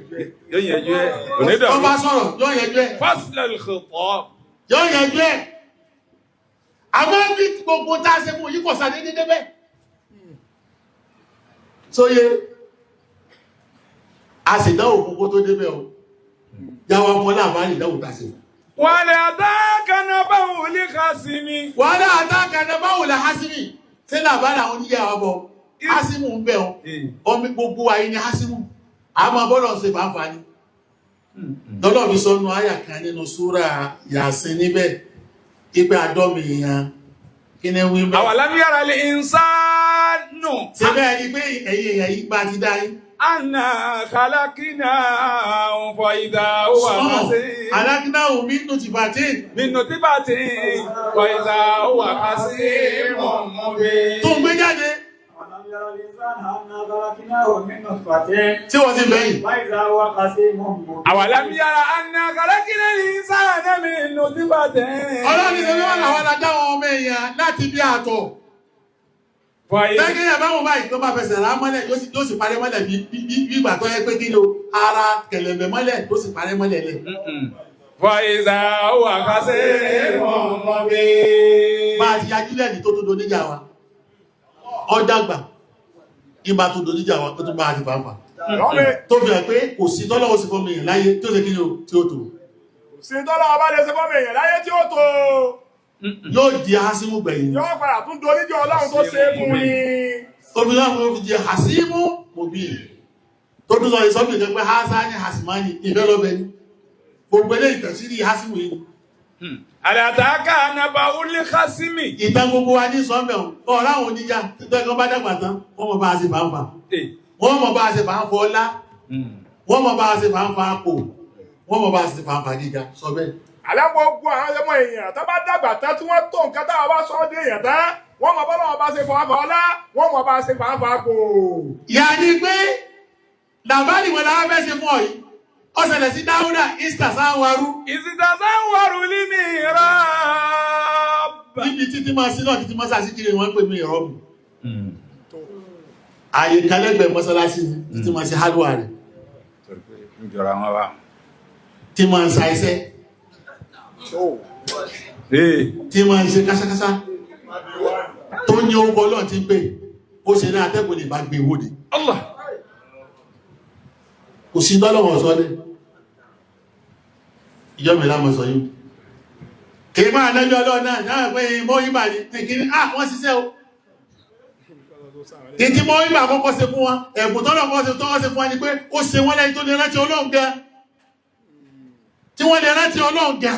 tó bá sọ̀rọ̀ yóò yẹn jẹ́ فصل الخطاب yóò yẹn jẹ́ àmọ́ bí gbogbo tá a ṣe fún yí kò sàdé dédé bẹ́ẹ̀ sóye a sì dáwò fún kó tó débẹ̀ o jáwá fún ọláàbárì dáwò tá a ṣe fún wàlẹ̀ àtàkànnà báwo lè ká sí mi. wàhálà àtàkànnà báwo lè hásímì tí làbára àwọn oníyàwó bọ̀ hásímù ń bẹ̀ ọ́ ọmọ gbogbo ayé ni hásímù àmọ́ bọ́lọ̀ ṣe fàáfà ni lọ́lọ́ mi sọ́nu àyà kan nínú súrà Yásìn níbẹ̀ ipe àdọ́mì èèyàn kí ni wí bẹ́ẹ̀. awalam yara lil insanu. ṣe bẹ́ẹ̀ ni pé ẹ̀yìn èèyàn yìí bá ti dá yín. anna khalaqnahu fa idha huwa khasir. khalaqnahu min nutfatin. min nutfatin fa idha huwa khasimun mubin. tó ń gbé jáde. tí wọ́n ti bẹ̀yìn. awalam yara anna khalaqnal insana min nutfatin. ọlọ́run ṣe wọ́n làwọn adájọ́ àwọn ọmọ èèyàn láti bí àtọ̀. Tẹ́gẹ́ àbáwọn báyìí tó bá fẹsẹ̀ rá mọ́lẹ̀ yóò sì parẹ́ mọ́lẹ̀ bí ìgbà tó yẹ pé kí ló ara kẹ̀lẹ̀bẹ̀ mọ́lẹ̀ tó sì parẹ́ mọ́lẹ̀ lẹ̀. Fọ́ìzà wà kásẹ̀ mọ́mọ́bí. Bá a ti yajú lẹ́ni tó tó do níjà wa. Ọjàgbà ìbá tó do níjà wa tó tún bá a ti fàáfà. Tó fi hàn pé kò sí tọ́lọ́wọ́ sí fọ́mọ èèyàn láyé tí ó ṣe kí ni tí ó tó. Sí tọ́lọ́wọ́ bá lè ṣe fọ́mọ èèyàn láyé tí ó tó. Yóò di Hásímù gbẹ̀yìn. Yóò padà tún doníjọ́ Ọlọ́run tó ṣe fún ni. Obìnrin fi di Hásímù mòbí. Tó tún sọ ìsọ́bì kan pé Hásání Hásímánì ìfẹ́ lọ́bẹ̀ ni. Gbogbo ilé ìtẹ̀sírí Hásímù yìí. Àlàtàkà nàbà ulé Kásímì. Ìtàn gbogbo wa ní sọ́mẹ̀ ọ̀rọ̀ àwọn oníjà títọ́ ẹgbẹ́ bá dàgbà tán, wọ́n mọ̀ bá a ṣe fàáfà. Wọ́n mọ̀ bá a ṣe fàáfà ọlá. Wọ́n mọ̀ bá a ṣe fàáfà àpò. Wọ́n mọ̀ bá a ṣe fàáfà gíga sọ bẹ́ẹ̀. àlẹ́ gbogbo àwọn ọmọ èèyàn tó bá dàgbà tán tí wọ́n tó nǹkan táwọn bá sọ ọ́ dé èèyàn tán wọ́n mọ̀ bọ́lá wọn bá ṣe fọwọ́ ọlá wọ́n mọ̀ bá ṣe fàáfàá kò. ìyá ni pé làbárí wọn làwọn fẹ́ ṣe fún ọ yìí ó ṣẹlẹ̀ sí Dáúdà ìsìtàsáwárú. ìsìtàsáwárú lí mi rà. níbi títí máa sí náà títí máa sàṣíkiri wọn ń pè mí ìrọ́bù. ààyè kálẹ́gbẹ̀ẹ́ mọ́sálásí títí máa ṣe hálùwà rẹ̀. ìjọra wọn wá. tí máa ń sa iṣẹ́. tí máa ń ṣe kásákásá. tó ní orúkọ Ọlọ́run ti ń pè ó ṣe ní atẹ́gùn lè bá gbé wòde. Allah. kò sí dọ́lọ́wọ̀ sọ ní ìjọ mi lámọ̀ sọ yìí kìí máa lẹ́jọ́ Ọlọ́run náà pé mọ́ ìbà ní kìí wọ́n ṣiṣẹ́ o kìí tí mọ́ ìbà kọ́kọ́ ṣe fún wọn ẹ̀bùn tọ́lọ́wọ́ ṣe fún wọn ni pé ó ṣe wọ́n lẹ́yìn tó lè rántí Ọlọ́run gan tí wọ́n lè rántí Ọlọ́run gan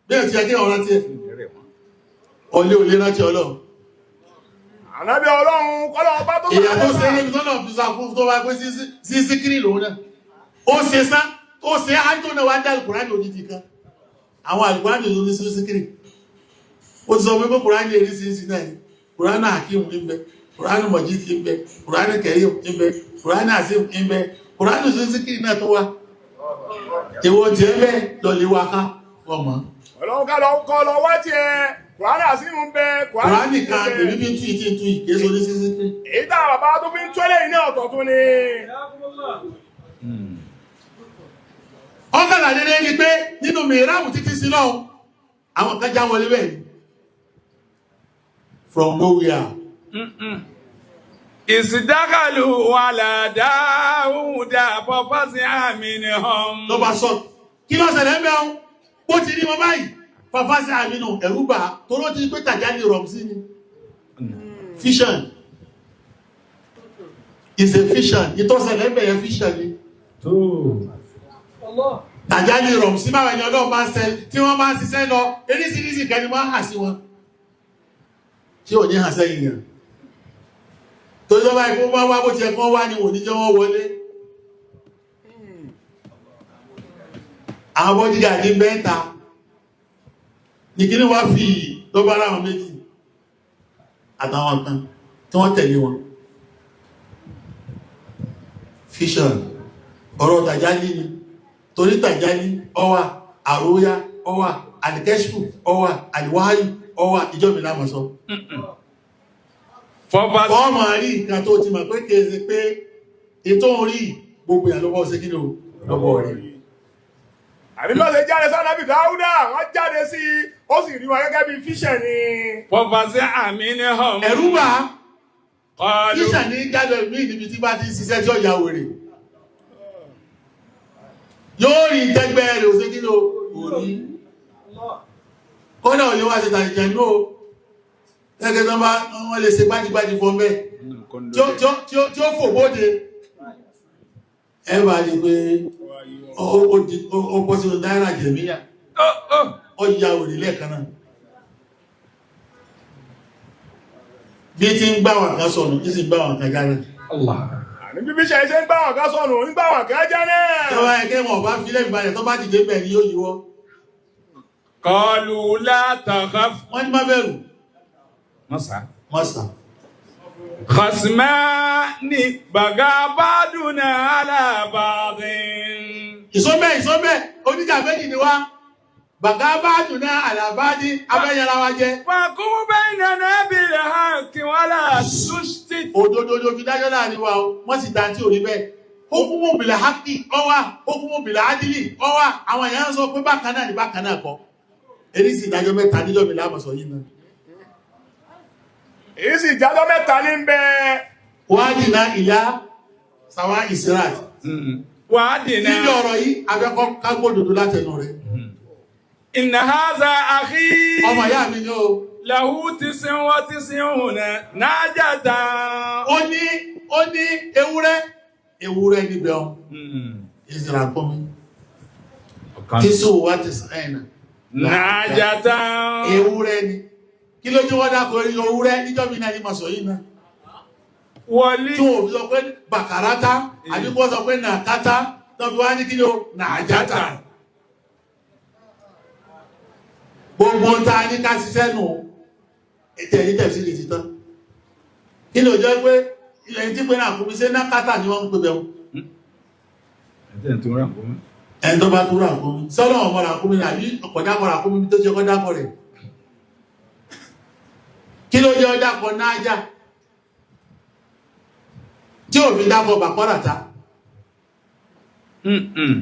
bẹ́ẹ̀ ti ẹgbẹ́ ọ̀rántí ẹ̀ ọlé olè rántí Ọlọ́run ànábì Ọlọ́run kọ́lọ̀ ọba tó ìyà tó ṣe níbi tọ́lọ̀ fi sàkún tó wá pé sí síkírì lòun náà ó ṣe sá ó ṣe ájò náà wá dá Al-Kùránì òdìdí kan àwọn Al-Kùránì ló ní sí síkírì ó ti sọ pé Kùránì èrí sí sí náà ni Kùránì Hakim ń bẹ Kùránì Majid ń bẹ Kùránì Karim ń bẹ Kùránì Azim ń bẹ Kùránì sí síkírì náà tó wá ìwọ jẹ́ bẹ́ẹ̀ lọ́lẹ̀ wá ká ọmọ Ọlọ́run kọ́ lọ wá tiẹ̀ Kùránì Azim ń bẹ Kùránì kan èmi bí tú ìkéso ní sí síkírì èyí tá bàbá tó fi ń tọ́lẹ̀ iná ọ̀tọ̀ tún ni ọkàlà dédé ní pé nínú mìíràmù títí sí náà àwọn kan já wọlé bẹ́ẹ̀ from nowhere ìsìdákàlù wàlà Dáúdà fọ́fọ́sí àmì ni hàn. ló bá sọ kí ló ṣẹlẹ̀ mẹ́un bó ti rí wọn báyìí fọ́fọ́sí àmì nù ẹ̀rú bà tó ló ti pé tàjá ní rọ̀mùsí ni fission is a fission ìtọ́sẹ̀lẹ̀ bẹ̀yẹ fission ni tàjá ní rọ̀mùsí máa wẹ̀yẹ ọlọ́run bá ń sẹ tí wọ́n bá ń ṣiṣẹ́ lọ eríṣiríṣi kẹni wọ́n hà sí wọn tí ò ní hàn sẹ́yìn yàn tó jọba ikú wọ́n wá bó ti ẹ̀kọ́ wá ní òní jẹ́ wọ́n wọlé àwọn bọ́dígà ní mẹ́ta ní kí ní wá fi ló bá ráwọn méjì àtàwọn kan tí wọ́n tẹ̀lé wọn fission ọ̀rọ̀ tàjálí ni torí tàjálí ọwà àróyá ọwà àlìkẹ́ṣù ọwà àlìwáyù ọwà ìjọ́mìlá mọ̀sọ́ fọ́ọ̀mù àrí nǹkan tó ti mọ̀ pé kéèsì pé ètò orí gbogbo ìyàlọ́wọ́ ṣe kí ní lọ́wọ́ rí àbíbọ́ ṣe jáde sọ́nàbì Dáúdà wọ́n jáde sí ó sì rí wọn gẹ́gẹ́ bí fíṣẹ̀ ni fọ́fọ́sí àmì ni hàn. ẹ̀rú bà fíṣẹ̀ ní jáde mí níbi tí bá ti ṣiṣẹ́ tí ó ya wèrè yóò rí tẹ́gbẹ́ rẹ̀ òṣè kí ní orí kọ́nà òye wá ṣe tàìjẹ̀ ní o gẹ́gẹ́ tó bá wọ́n lè ṣe gbájígbájí fún mẹ́ tí ó fò bóde ẹ bá lè pé ó bọ́ sínú náírà jẹ̀míyà ó yà òrì lẹ́ẹ̀kan náà bí tí ń gbá wọn kan sọnù tí sì ń gbá wọn kan jáde ní bíbí ṣe ṣe ń gbá wọn kan sọnù ń gbá wọn kan jáde tó bá ẹgbẹ́ wọn bá fi lẹ́gbàá rẹ̀ tó bá dìde bẹ̀ ni yóò yíwọ́ qalu la takhaf. wọ́n ní má bẹ̀rù mọ́sá khasmani baga baduna ala badin. ìsọ́bẹ̀ oníjà méjì ni wá bàgá baduna ala badin abẹ́yẹra wa jẹ́ faqum baynana bil haqqi wala tushtit. òdodo fi dájọ́ láàrin wa o wọ́n sì dáńtí orí bẹ́ẹ̀ hukumu bil haqqi ọwà hukumu bil adli ọwà àwọn èèyàn sọ pé bákan náà ní bákan náà kọ́ èyí sì dájọ́ mẹ́ta níjọ́ mi lámọ̀sọ̀ yìí náà èyí sì jájọ́ mẹ́ta ní bẹ wádìíná ìyá sàwá ìsirat wádìíná níbi ọ̀rọ̀ yìí abẹ́kọ́ kágbódòdó látẹnu rẹ̀ inna hadha akhi ọmọ ìyá mi ní o lahu 99 najatan. ó ní ewúrẹ́ níbẹ̀ ọ́n ìsìnrà pọ́nmi tí sọ wá ti sẹ́ẹ̀nà najatan. ewúrẹ́ ni kí ló jẹ́ wọ́n dákọ̀ orí ewúrẹ́ níjọ́ mi náà ní màsọ̀ yìí náà wọlé tí wọ́n fi sọ pé bàkàrátá àbíkọ́ sọ pé nàkátá tó fi wá ní kí ló nàájátà gbogbo ń ta ní ká ṣiṣẹ́ nù ètò ẹ̀yìn tẹ̀sí lè ti tán kí ni ò jẹ́ pé ilẹ̀ tí pé náà kúmi ṣe nákátà ni wọ́n ń pè bẹ̀rù ẹni tó bá tó rà kúmi sọ́lọ́ ọmọ rà kúmi àbí ọ̀pọ̀dápọ̀ rà kúmi tó ṣe kọ́ dápọ̀ rẹ̀ kí ló jẹ́ ọdápọ̀ náà já tí ò fi dápọ̀ bàkọ́rà ta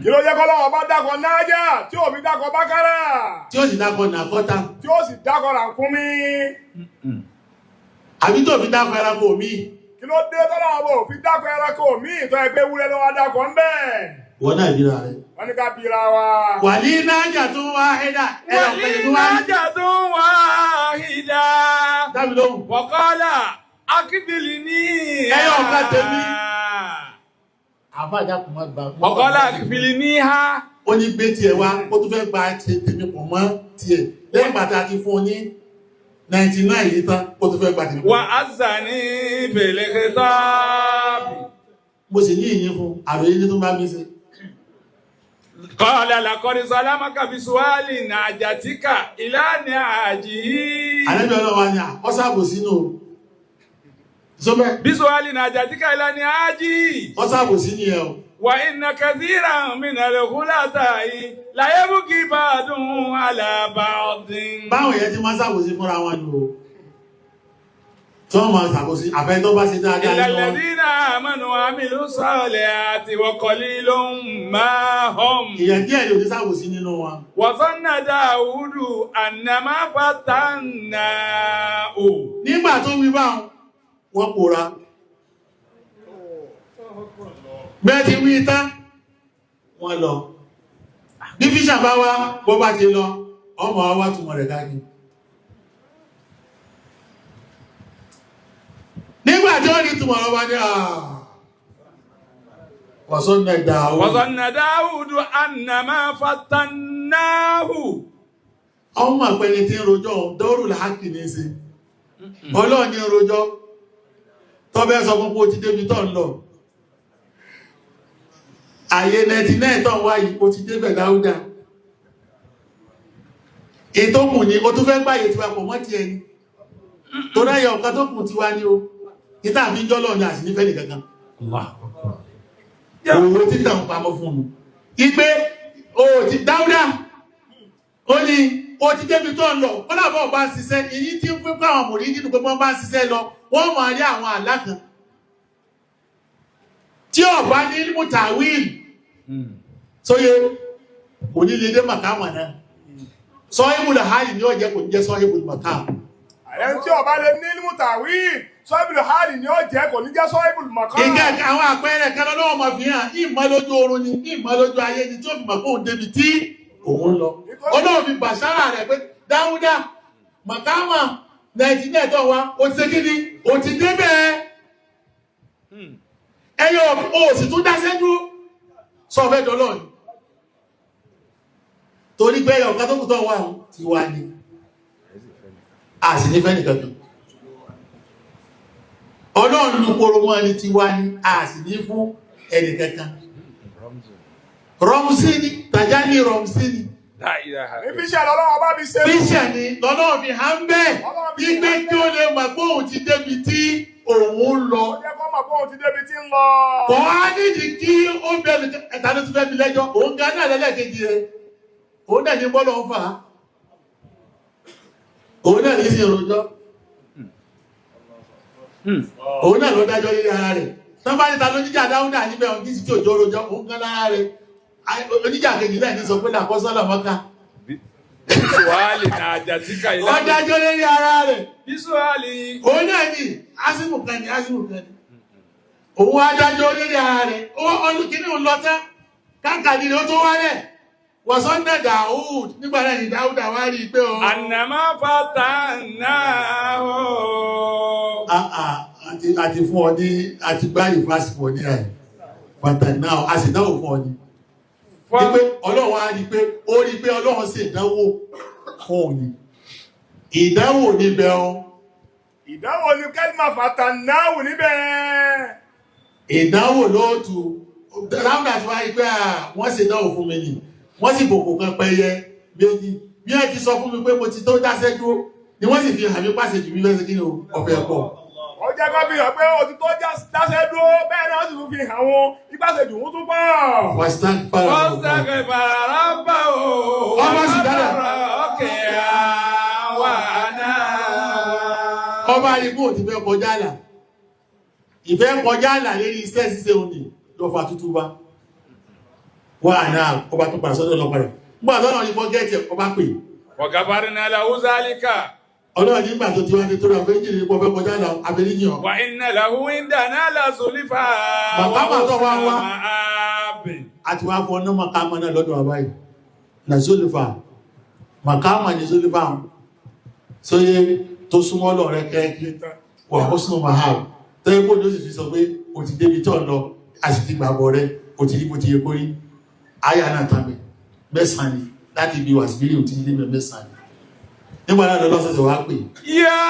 kí ló jẹ́ kọ́lọ́wọ́ bá dákọ̀ náájà tí ò fi dákọ̀ bákárà tí ó sì dákọ̀ nàkọ́ta tí ó sì dákọ̀ ràkúnmí àbí tó fi dákọ̀ ẹranko mi kí ló dé tọ́lọ́wọ́ bò fi dákọ̀ ẹranko mi ìtọ́ ẹgbẹ́ wúrẹ́ ló wá dákọ̀ ń bẹ́ẹ̀ wọ́n náà bíra rẹ̀ wọ́n ní ká bíra wa wà ní náájà tó wá ẹ̀dà dábì lóhùn wọ̀kọ́lá akíbìlì ní ẹyọ ọ̀gá tèmi àbájá kò má gbà wọ̀kọ́lá akíbìlì ní ha ó ní gbé tiẹ̀ wá ó tún fẹ́ gba tèmi pọ̀ mọ́ tiẹ̀ lẹ́yìn bàtà ti fún un ní 99 yìí tán ó tún fẹ́ gba tèmi wà á zà ní bèlèkẹ́tọ́ọ̀bì mo sì ní ìyìn fún àròyé ní tó bá mi sí kọ́lá làkọ́rí sálámákà bí suwálì nà àjàtíkà ìlànà àjìyí àlẹ́bí ọlọ́wà ni àkọ́sàbò sínú sọ́bẹ̀ bí suwálì nà àjàtíkà ìlànà àjìyí ọ́sàbò sí ni ẹ̀ o wà iná kẹsíra mìíràn lẹ́kúnláta yìí láyébùkì bá dùn alábà ọdún báwọn yẹn ti máa sàbò sí fúnra wọn ni o tí wọ́n máa sàbò sí àfẹ́ tó bá ṣe dáadáa nínú wọn ìlàlẹ́dínà àmọ́nù àmìlú sọ́ọ̀lẹ̀ àti wọ́kọ̀lí ló ń máa hàn ìyẹn díẹ̀ ló ní sàbò sí nínú wọn wọ̀sánà dáúdù ànàmá fàtánà ò nígbà tó wí báwọn wọ́n pòórá bẹ́ẹ̀ ti wí tán wọ́n lọ bí fíṣà bá wá bó bá ti lọ ọmọ wá túnmọ̀ rẹ̀ káàkiri nígbà tí ó ní túnmọ̀ rẹ̀ wá ní wọ̀sánà dáúdù ànàmá fàtánà ò ọmọ àpẹni tí ń rojọ́ dọ́rù láàkì ní sí ọlọ́ọ̀ ní rojọ́ tọ́bẹ́ sọ fún pé ó ti débi tọ́ ń lọ àyè 99 tọ́ wá yìí ó ti débẹ̀ Dáúdà ètò kù ní ó tún fẹ́ gbáyé tí wà pọ̀ mọ́ ti ẹni tó dáyẹ ọ̀ká tó kù ti wá ní o ìta àfi ń jọ́lọ́ ní àti nífẹ́ nìkankan owó títà ń pamọ́ fún un ipé o ti Dáúdà ó ní ó ti débi tó ń lọ kọ́lábọ̀ bá ń ṣiṣẹ́ èyí tí ń pín káwọn mòrí nínú pé wọ́n bá ń ṣiṣẹ́ lọ wọ́n máa rí àwọn àlákan tí ọ̀bá ní mùtàwíìlì sóyé kò ní lè dé màkàmà náà sọ ìbùlù hálì ní ọjẹ́ kò ní jẹ́ sọ ìbùlù màkàmà ẹni tí ọba lè ní mùtàwíìlì sọ ìbùlù hálì ní ọjẹ́ kò ní jẹ́ sọ ìbùlù màkàmà ìgẹ́ àwọn àpẹẹrẹ kan lọ́wọ́ mọ̀ fi hàn ìmọ̀ lójú oorun ni ìmọ̀ lójú ayé ni tí ó fi mọ̀ pé òun débi tí òun lọ ọlọ́run fi bàṣárà rẹ̀ pé Dáúdà màkàmà 99 tó wá ó ti ṣe kí ni ó ti débẹ̀ ẹyọ òsì tún dá sẹ́jú sọ́fẹ́ dọ́lọ́ ni torí pé ẹyọ ọ̀ká tó kù tọ́ wà ti wá ní a sì ní fẹ́ nìkankan ọlọ́run lùpọ̀rọ̀ mọ́ ní ti wá ní a sì ní fún ẹnìkankan rọmùsí ni tàjá ní rọmùsí ni ìfíṣẹ́ lọ́lọ́wọ́ bá bí ṣe fíṣẹ̀ ni lọ́lọ́run fi hàn bẹ́ẹ̀ wípé kí ó lè mọ̀ pé òun ti débi tí òun lọ kọ́ á nídìí kí ó bẹ̀rẹ̀ ẹ̀ta ló ti fẹ́ mi lẹ́jọ́ òun ga náà lẹ́lẹ́kejì rẹ̀ òun náà ní bọ́lọ̀ ń fà á òun náà ní sí ìròjọ́ òun náà ló dájọ́ lílé ara rẹ̀ tán bá níta ló jíjà Dáúdà níbẹ̀ òun kìí sí tí òjò rojọ́ òun gan lára rẹ̀ oníjà kejì náà ní sọ pé làkọ́sọ́lọ̀ mọ́ká bísúwálì nà àjàtíkà ìlànà ó dájọ́ lérí ara rẹ̀ bísúwálì òun náà ní ásìmù kan ní òun adájọ́ lérí ara rẹ̀ olùkíní ń lọ tán káàkiri ó tó wálẹ̀ wọ̀sánná Dáúd nígbà náà ni Dáúdà wá rí pé o ànàmá fàtánà ó àti fún ọ ní àti gbáyì fásitì ní àì fàtánà a sì dáwò fún ọ ní pé Ọlọ́run á rí pé ó rí pé Ọlọ́run sì ìdánwò fún òní ìdánwò níbẹ̀ o ìdánwò ní kẹ́lìmà fàtànáwò níbẹ̀ ìdánwò lóòtù Dáúdà tí wá rí pé wọ́n sì dánwò fún mi nì wọ́n sì bòkò kan pẹ́yẹ méjì bí ẹ ti sọ fún mi pé mo ti tó dáṣẹ́ dúró ni wọ́n sì fi hàn mí pàṣẹ jù mí lẹ́sẹ̀ kí ni ọ̀fẹ́ pọ̀. ó jẹ́ kó fi hàn pé o ti tó dáṣẹ́ dúró bẹ́ẹ̀ náà sì tún fi hàn wọn ìpàṣẹjù wọn tún pọ̀. Wàsítáǹkì fara Wọ́n sẹ́kẹ̀ bàrà bá o. Ọmọ sì dára. Ọkẹ́ àwa náà. ọba àdìgbò ti fẹ́ kọjá àlà ìfẹ́ kọjá àlà lérí iṣẹ́ ṣíṣe òní lọ́fà tútù bá wà náà ọba tó pàṣẹ sọ́dọ̀ lọ́pàá rẹ̀ nígbà tó náà ní fọ́ gẹ́ẹ̀tì ọba pè وكفرنا له ذلك ọlọ́run nígbà tó ti wá ní tó rà fẹ́ jìnnì pọ̀ fẹ́ kọjá àlà àfẹ́ríjìyàn وإن له عندنا لزلفى Màkàmà tó wá wá. ومآب. àti wá fọ́ ọ̀nà màkàmà náà lọ́dọ̀ àbáyé na zolifa màkàmà ní zolifa sóyé tó súnmọ́ lọ rẹ kẹ́ẹ̀kì wà ó súnmọ́ mahal tó yẹ kó ní ó sì fi sọ pé o ti débi tó lọ a sì ti gbàgbọ́ rẹ o ti rí bó ti yẹ kó rí àyà náà tàbí mẹ́sàn-án ni láti ibi wàsíbílì ò ti ní bẹ́ẹ̀ mẹ́sàn-án ni nígbà náà lọ́sọ̀ọ̀sẹ̀ wá pè يا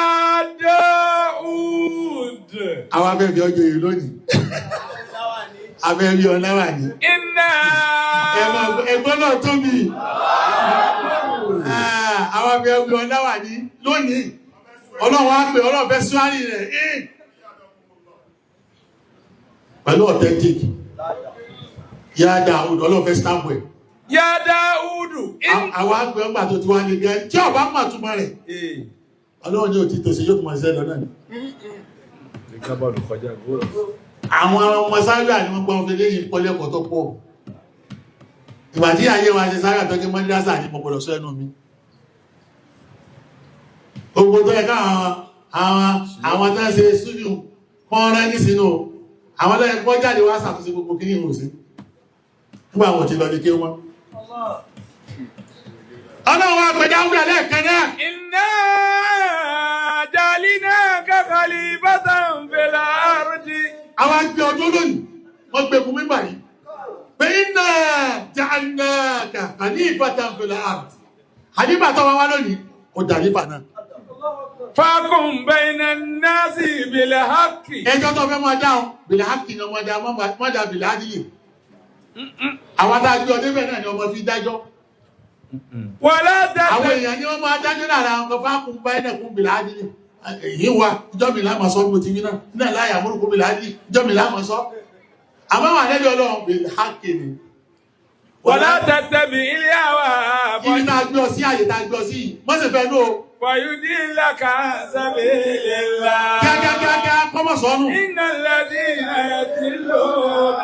داود àwọn afẹ́fẹ́ ọjọ́ yìí lónìí afẹ́fẹ́ ọ̀nàwà ní إنا ẹgbọ́n náà tóbi àwọn afẹ́fẹ́ ọ̀nàwà ní lónìí ọlọ́wọ́ á pè ọlọ́fẹ́ súwárì rẹ̀ pẹ̀lú authentic yá Dáúdù ọlọ́fẹ́ stamp ẹ̀ يا داود àwọn àgbẹ̀ ọgbà tó ti wá ní gẹ́ tí ọba mọ̀ túnmọ̀ rẹ̀ ọlọ́run ní òtítọ́ sí yóò túnmọ̀ sí ẹ̀lọ náà àwọn ọmọ sáyà ni wọ́n gbọ́n fi léyìn pọ́lẹ́kọ̀ọ́ tó pọ̀ ìgbà tí ayé wa ṣe sáyà tó kí mọ́dídásà ní mọ̀gbọ̀dọ̀ sọ ẹnu mi gbogbo tó ẹ̀ká àwọn tó ń ṣe súdíò kọ́ rẹ́ ní sínú àwọn lẹ́yìn kọ́ jáde wá ṣàtúnṣe gbogbo kí ní ìrùn sí nígbà wọn ti lọ ní kí wọ́n ọlọ́run wa pẹ̀lú àwọn ẹlẹ́ẹ̀kẹ́ náà إنا جعلناك خليفة في الأرض àwọn agbẹ́ ọdún lónìí wọ́n gbé fún mímbà yìí pé iná ja'alnaka khalifatan fil ard àdíbà tó wá lónìí ó dàrífà náà فاحكم بين الناس بالحق ẹjọ́ tó fẹ́ máa dáhùn bìlà hákì náà wọ́n dá mọ́dá bìlà ádìlì àwọn adájú ọdún bẹ́ẹ̀ náà ni ọmọ fi dájọ́ ولا àwọn تتبع èèyàn ni wọ́n máa dájọ́ lára àwọn kan fákùn bá ẹ̀nà kún bìlà ádìlì èyí wa ìjọ́ mi láàmà sọ mo ti wí náà láyà múrùkú bìlà ádìlì ìjọ́ mi láàmà sọ àmọ́ wà lẹ́bí ọlọ́run bìlà hákì ni ولا تتبع الهوى ibi tá a gbé ọ sí àyè tá a gbé ọ sí yìí mọ́ sì fẹ́ ló فيضلك عن سبيل الله kíákíákíá kọ́mọ̀ sọ́nù إن الذين يضلون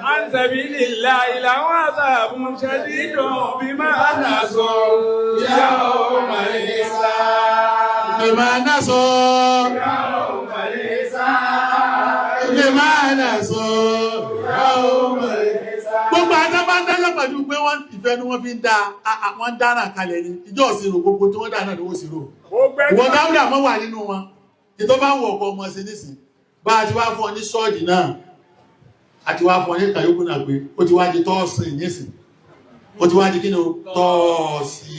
عن سبيل الله لهم عذاب شديد بما نسوا يوم الحساب ìmọ̀ náà sọ يوم الحساب ìmọ̀ náà sọ gbogbo adábádájọ́ pẹ̀lú pé wọ́n ìfẹ́ ni wọ́n fi ń dá wọ́n dára kalẹ̀ ní ìjọ òsìrò gbogbo tí wọ́n dá náà ni wọ́n sírò ìwọ̀n Dáúdà mọ́ wà nínú wọn ìtọ́ bá wọ̀ ọkọ̀ ọmọ sí nísìn bá a ti wá fún ọ ní sọ́ọ̀dì náà àti wá fún ọ ní kàyókù náà pé ó ti wá di tọ́ọ̀sì nísìn ó ti wá di kí ni tọ́ọ̀sì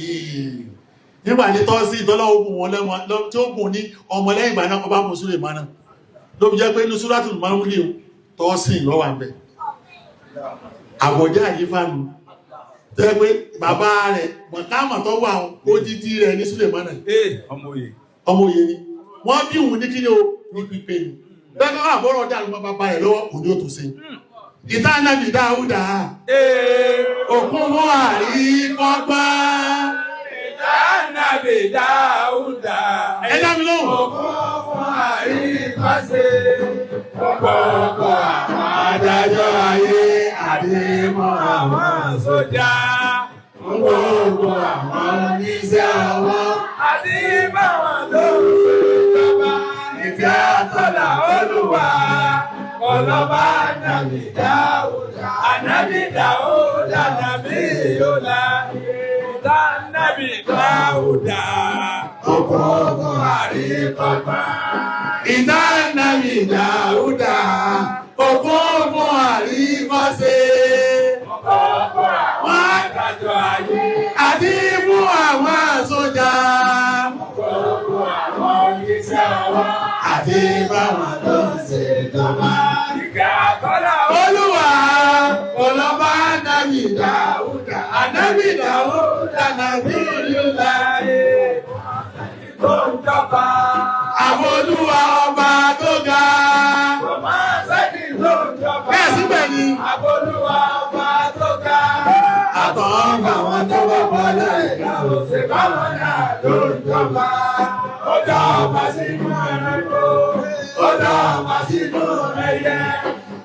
nígbà ní tọ́ọ̀sì ìtọ́lá ogun wọn lẹ́wọ̀n tí ó gùn ní ọmọ lẹ́yìn ìgbà náà ọba mùsùlùmí mọ́nà ló fi jẹ́ pé inú súrátù márùn-ún tọ́ọ̀sì lọ́wà ń bẹ̀ àbọ̀já àyífàánù tẹ́ pé bàbá rẹ̀ mọ̀kámà tó wà ó dídí rẹ̀ ní Súlèmánà ọmọ òye ni wọ́n bí òun ní kí ní o ní pípé ni bẹ́ẹ̀ àbọ̀rọ̀ dà lọ́mọ bàbá rẹ̀ lọ́wọ́ òní ò tó ṣe ìta nàbì Dáúdà òkun mú àríkọ́gbá ìta nàbì Dáúdà ẹ̀dá mi lóhùn òkun mú àríkọ́ṣe gbogbo àwọn adájọ́ ayé àdémọ́ àwọn sójà gbogbo àwọn oníṣẹ́ ọwọ́ àdìbò àwọn tó ń ṣèjọba ìfẹ́ àtọ́là Olúwa ọlọ́ba nàbì Dáúdà ànábì Dáúdà nàbì yọlá ìta nàbì Dáúdà òkòkò àríkọ́gbá. ìta nàbì Dáúdà òkun fún àríkọ́ṣe Ọ̀pọ̀ àwọn adájọ́ ayé àti fún àwọn sójà ọ̀pọ̀ àwọn oníṣẹ́ ọwọ́ àti báwọn tó ń ṣe ìjọba. ìkẹ́ àtọ́là Olúwa ọlọ́ba nàbì Dáúdà ànábì Dáúdà nàbí Yúdà náà ló ń jọba. Ó dá ọba sínú ẹranko, ó dá ọba sínú ẹyẹ,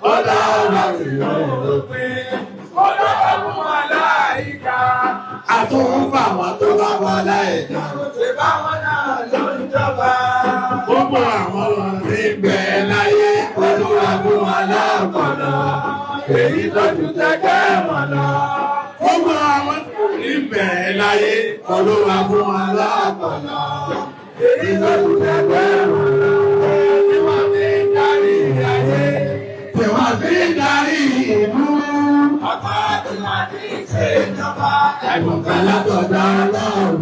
ó dá ọba sínú òpin, ó dá ọba fún màláíkà. Àtúnfà wọn tó bá wà láìka. Ṣé báwọn náà ló ń jọba? Gbogbo àwọn ọ̀rọ̀ tí ń bẹ láyé. Olúwa fún wa lápọ̀nà, èyí tó ju tẹ́gbẹ́ wọn lọ. Gbogbo àwọn tí ń bẹ láyé. Olúwa fún wa lápọ̀nà. Èyí tó ju tẹ́gbẹ́ wọn lọ. Tí wọ́n fi ń darí ayé. Tí wọ́n fi ń darí ìlú. Ọba tí wọ́n fi ń ṣe ìjọba. Ẹ̀bùn kan látọ̀dọ̀ Ọlọ́run.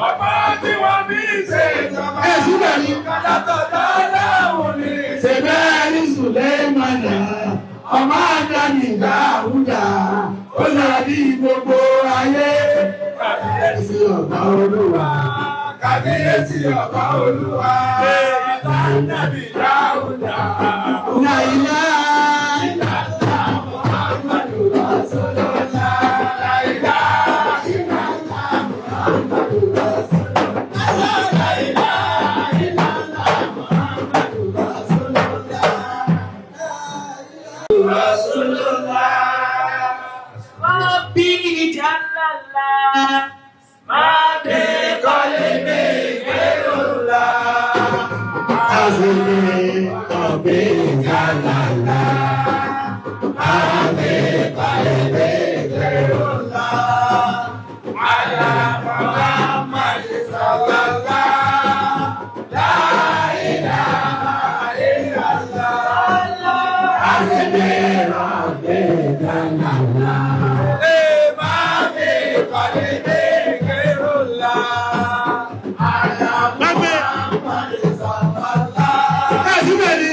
Ọba tí wọ́n fi ń ṣe ìjọba. Ẹ síbẹ̀ ni. Ẹ̀bùn kan látọ̀dọ̀ Ọlọ́run ni. Ṣé bẹ́ẹ̀ ní Sùlẹ́mánà? Ọmọ Ádámì Dáúdà. Ó lọ bí gbogbo ayé. Kábíyèsí ọba Olúwa. Kábíyèsí ọba Olúwa. Ọba Ádámì Dáúdà. Láìlá. Muhammadu Rasulullah. La ilaha illallah. Muhammadu Rasulullah. La ilaha illallah. Muhammadu Rasulullah. Rasulullah. Rabbi Jallallah, Made qalbi ghayrullah. Azumi ọ̀bẹ ìjàlálá. Made qalbi ghayrullah. Ala Muhammad sallallahu. La ilaha illallah. Azumi ọ̀bẹ ìjàlálá. Made qalbi ghayrullah. Ala Muhammad sallallahu. Ẹ síbẹ̀ ni.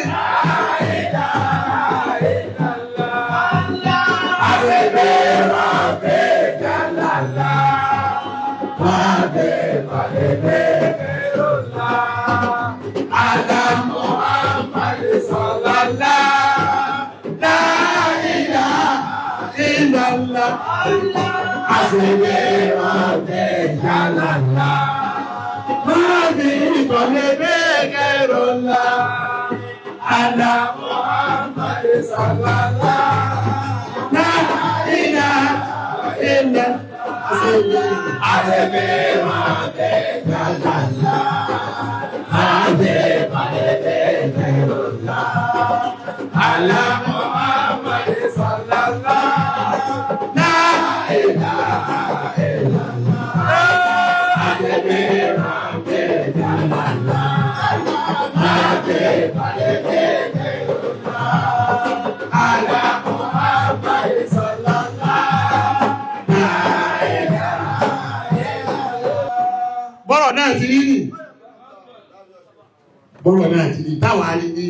Bọ́rọ̀ náà ti rí nì. Bọ́rọ̀ náà ti rí táwà rí ní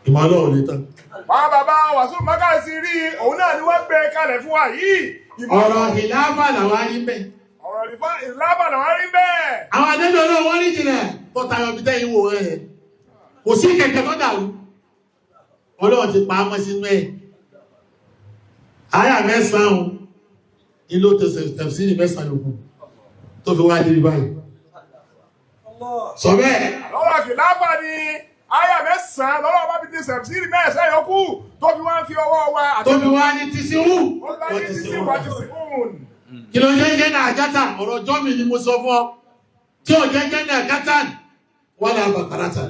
ìmọ̀lọ́ òní tán. Wọ́n bàbá Wàsíù Mákàsí rí òun náà ni wọ́n gbé kalẹ̀ fún wa yìí. Ọ̀rọ̀ ìlàáfà làwọn rí bẹ́ẹ̀. Ọ̀rọ̀ ìlàáfà làwọn rí bẹ́ẹ̀. Àwọn adẹ́jọ́ náà wọ́n rí jìnlẹ̀ tó tayọ bí tẹ́yìn wò rẹ̀. Kò sí kẹ̀kẹ́ tó dàrú. Ọlọ́run ti pa á mọ́ sínú ẹ̀. Àyà mẹ́sàn-án ìlò tẹ̀síìrì mẹ́sàn-án yòókù tó fi wá débi báyìí. Sọ bẹ́ẹ̀. Lọ́wọ́ ìlàáfà ni àyà mẹ́sàn-án lọ́wọ́ bá fi ti tẹ̀síìrì mẹ́sàn-án yòókù tó fi wá ń fi ọwọ́ wa. Tó fi wá ní tísíwù. Kí ló jẹ́ náà àjátà ọ̀rọ̀ jọ́mì ni mo sọ fún ọ. Tí ò jẹ́ náà àjátà wala bakarata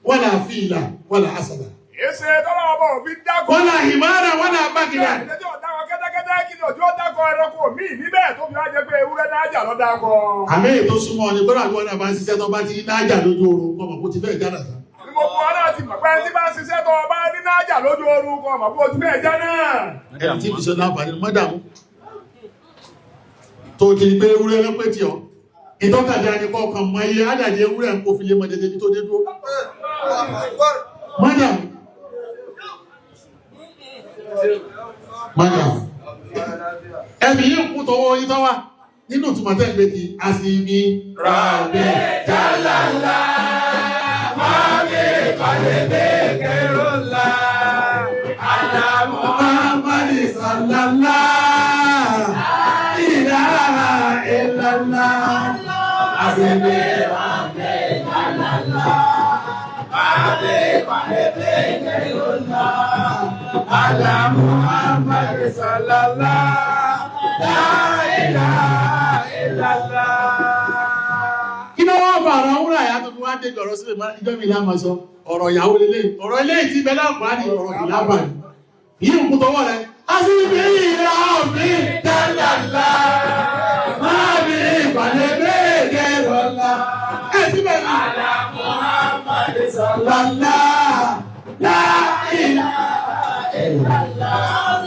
wala fìlà wala asada. Èsè tọ́lọ́ ọmọ òfin dákọ̀. Wala himara wala bagida. Ìdẹ́jọ́ dákọ̀ kẹ́tẹ́kẹ́tẹ́ kí ni òjò dákọ̀ ẹranko míì níbẹ̀ tó fi wá jẹ́ pé ewúrẹ́ nájà lọ dákọ̀. Àmì ètò súnmọ́ ni bọ́lá àgbọ̀n náà bá ń ṣiṣẹ́ tó bá ti nájà lójú oorun kọ́mọ̀ kó ti fẹ́ jáde tán. Gbogbo wa náà ti mọ̀ pé tí bá ń ṣiṣẹ́ tó bá ní nájà lójú oorun kọ́mọ̀ kó ti fẹ́ já náà. Ẹni tí ìṣọ́ náà fàní mọ́dàmú. Tó ti gbé ewúrẹ́ lọ́pẹ́ tí ọ. Ìtọ́kàdá ni kọ̀ọ̀kan mọ iye ádàdé ewúrẹ́ ń kó fi lé mọ dédé tó dé dúró. Mọ́dàmú. Mọ́dàmú. Ẹbí yìí kú tọwọ́ yìí tọ́wà nínú tùmọ̀tẹ́ ìgbé ti àsìmí ràbẹ̀ jálàlá máa lè kọ́lé bẹ́ẹ̀kẹ́rọ ńlá àdàmọ́ àmàlì sàlálá ìlàrà jàlálá. Àṣìbí Rabbi jàlálá. Rabbi Rabbi Kairullah. Ala Muhammad sallallahu. La ilaha illallah. Kí ló wá bá ọ̀rọ̀ wúrà yá tó fi wá dé ọ̀rọ̀ sílẹ̀ máa ìjọ́ mi láàmà sọ ọ̀rọ̀ ìyàwó lélẹ̀ ọ̀rọ̀ ilé ìtì bẹ́lá àpáàdì ọ̀rọ̀ ìlàbà yìí ń kú tọwọ́ rẹ̀ a sì bí ìrà òfin jàlálá máa bí ìpàdé méje rọ̀lá ẹ̀ síbẹ̀ ní Ala Muhammad sallallahu la ilaha illallah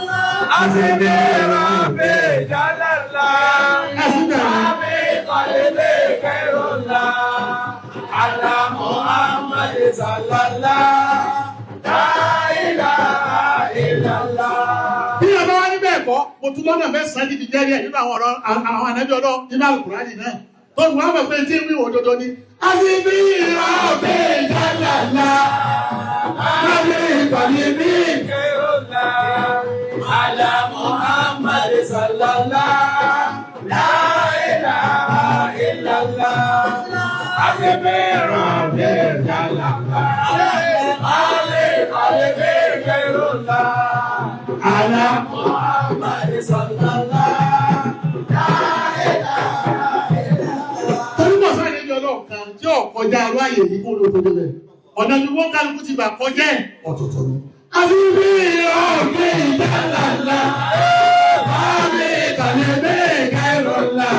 a sì bí Rabbi jàlálá ẹ̀ síbẹ̀ ní Ala Muhammad sallallahu la ilaha illallah. Bí ọba wá níbẹ̀ ẹ̀kọ́, mo tún lọ́nà mẹ́sàn-án ti di jẹ́rìí nínú àwọn ọ̀rọ̀ àwọn ànábì Ọlọ́run nínú Al-Qur'ani náà. Tó ń wọ́n mọ̀ pé tí ń wí òdodo ni. A ti bí Rabbi jàlálá. A ti ìpàdé bí ìkẹrọ̀lá. Ala Muhammad sallallahu la ilaha illallah. Àṣìbí Rabbi jàlálá. Àṣìbí Kairullah. Ala Muhammad sallallahu la ilaha illallah. Torí mọ̀ sáà ní ọlọ́run kan tí ó kọjá arú àyè yìí kó ló tó débẹ̀. Ọ̀nà ni wọ́n kálukú ti bà kọjá ọ̀tọ̀ọ̀tọ̀ ni. Àṣìbí Rabbi jàlálá. Àṣìbí Kairullah.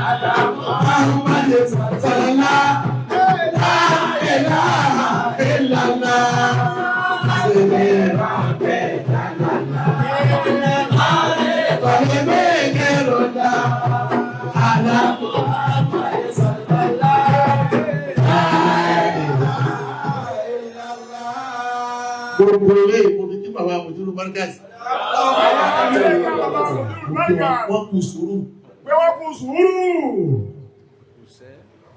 Ala Muhammad sallallahu la ilaha illallah. Àṣìbí Rabbi jàlálá. Àṣìbí Kairullah. Ala Muhammad sallallahu la ilaha illallah. Gbogbo ilé ìkòbí kí bàbá Mùdírù Markaz. Wọ́n kú sùúrù. Pé wọ́n kú sùúrù.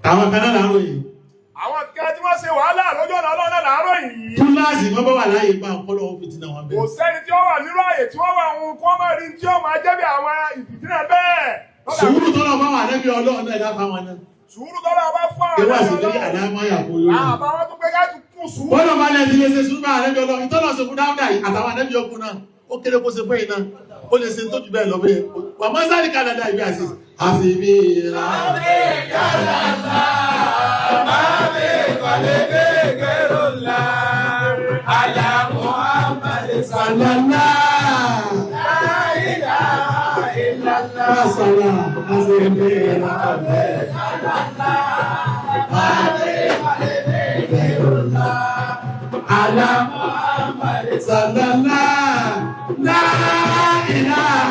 Àwọn kan náà láàárọ̀ yìí. Àwọn kan tí wọ́n ṣe wàhálà lọ́jọ́ náà lọ́nà láàárọ̀ yìí. Túláàsì wọ́n bá wà láàyè pa ọpọlọ wọn fi tìǹà wọn Kò bẹ́ẹ̀. sẹ́ni tí ó wà nínú ààyè tí wọ́n wà ohun kí wọ́n máa rí tí ó máa jẹ́ bí àwọn ìfìdínà bẹ́ẹ̀. Sùúrù tọ́lọ̀ bá wà lẹ́bí Ọlọ́run náà ẹ̀dá fáwọn náà. Sùúrù tọ́lá bá fún àwọn Ewé àsìkò yìí àdámọ́ yàgò lórí. Àbáwọn tó pé ká tún kún sùúrù. Bọ́lá máa lẹ́ ti lè ṣe sùúrù máa lẹ́bí Ọlọ́run. Ìtọ́lọ̀ ṣe fún Dáúdà yìí àtàwọn ànẹ́bí ọkùn náà. Ó kéré kó ṣe fún iná. Ó lè ṣe tó jù bẹ́ẹ̀ lọ bẹ́ẹ̀. Wà máa sáré Canada ìbí àṣìṣe. Àṣìbí Rabbi jàlálá. Rabbi Kairullah. Ala Muhammad sallallahu la ilaha illallah. Àṣìbí Rabbi jàlálá. Rabbi Kairullah. Ala Muhammad sallallahu la ilaha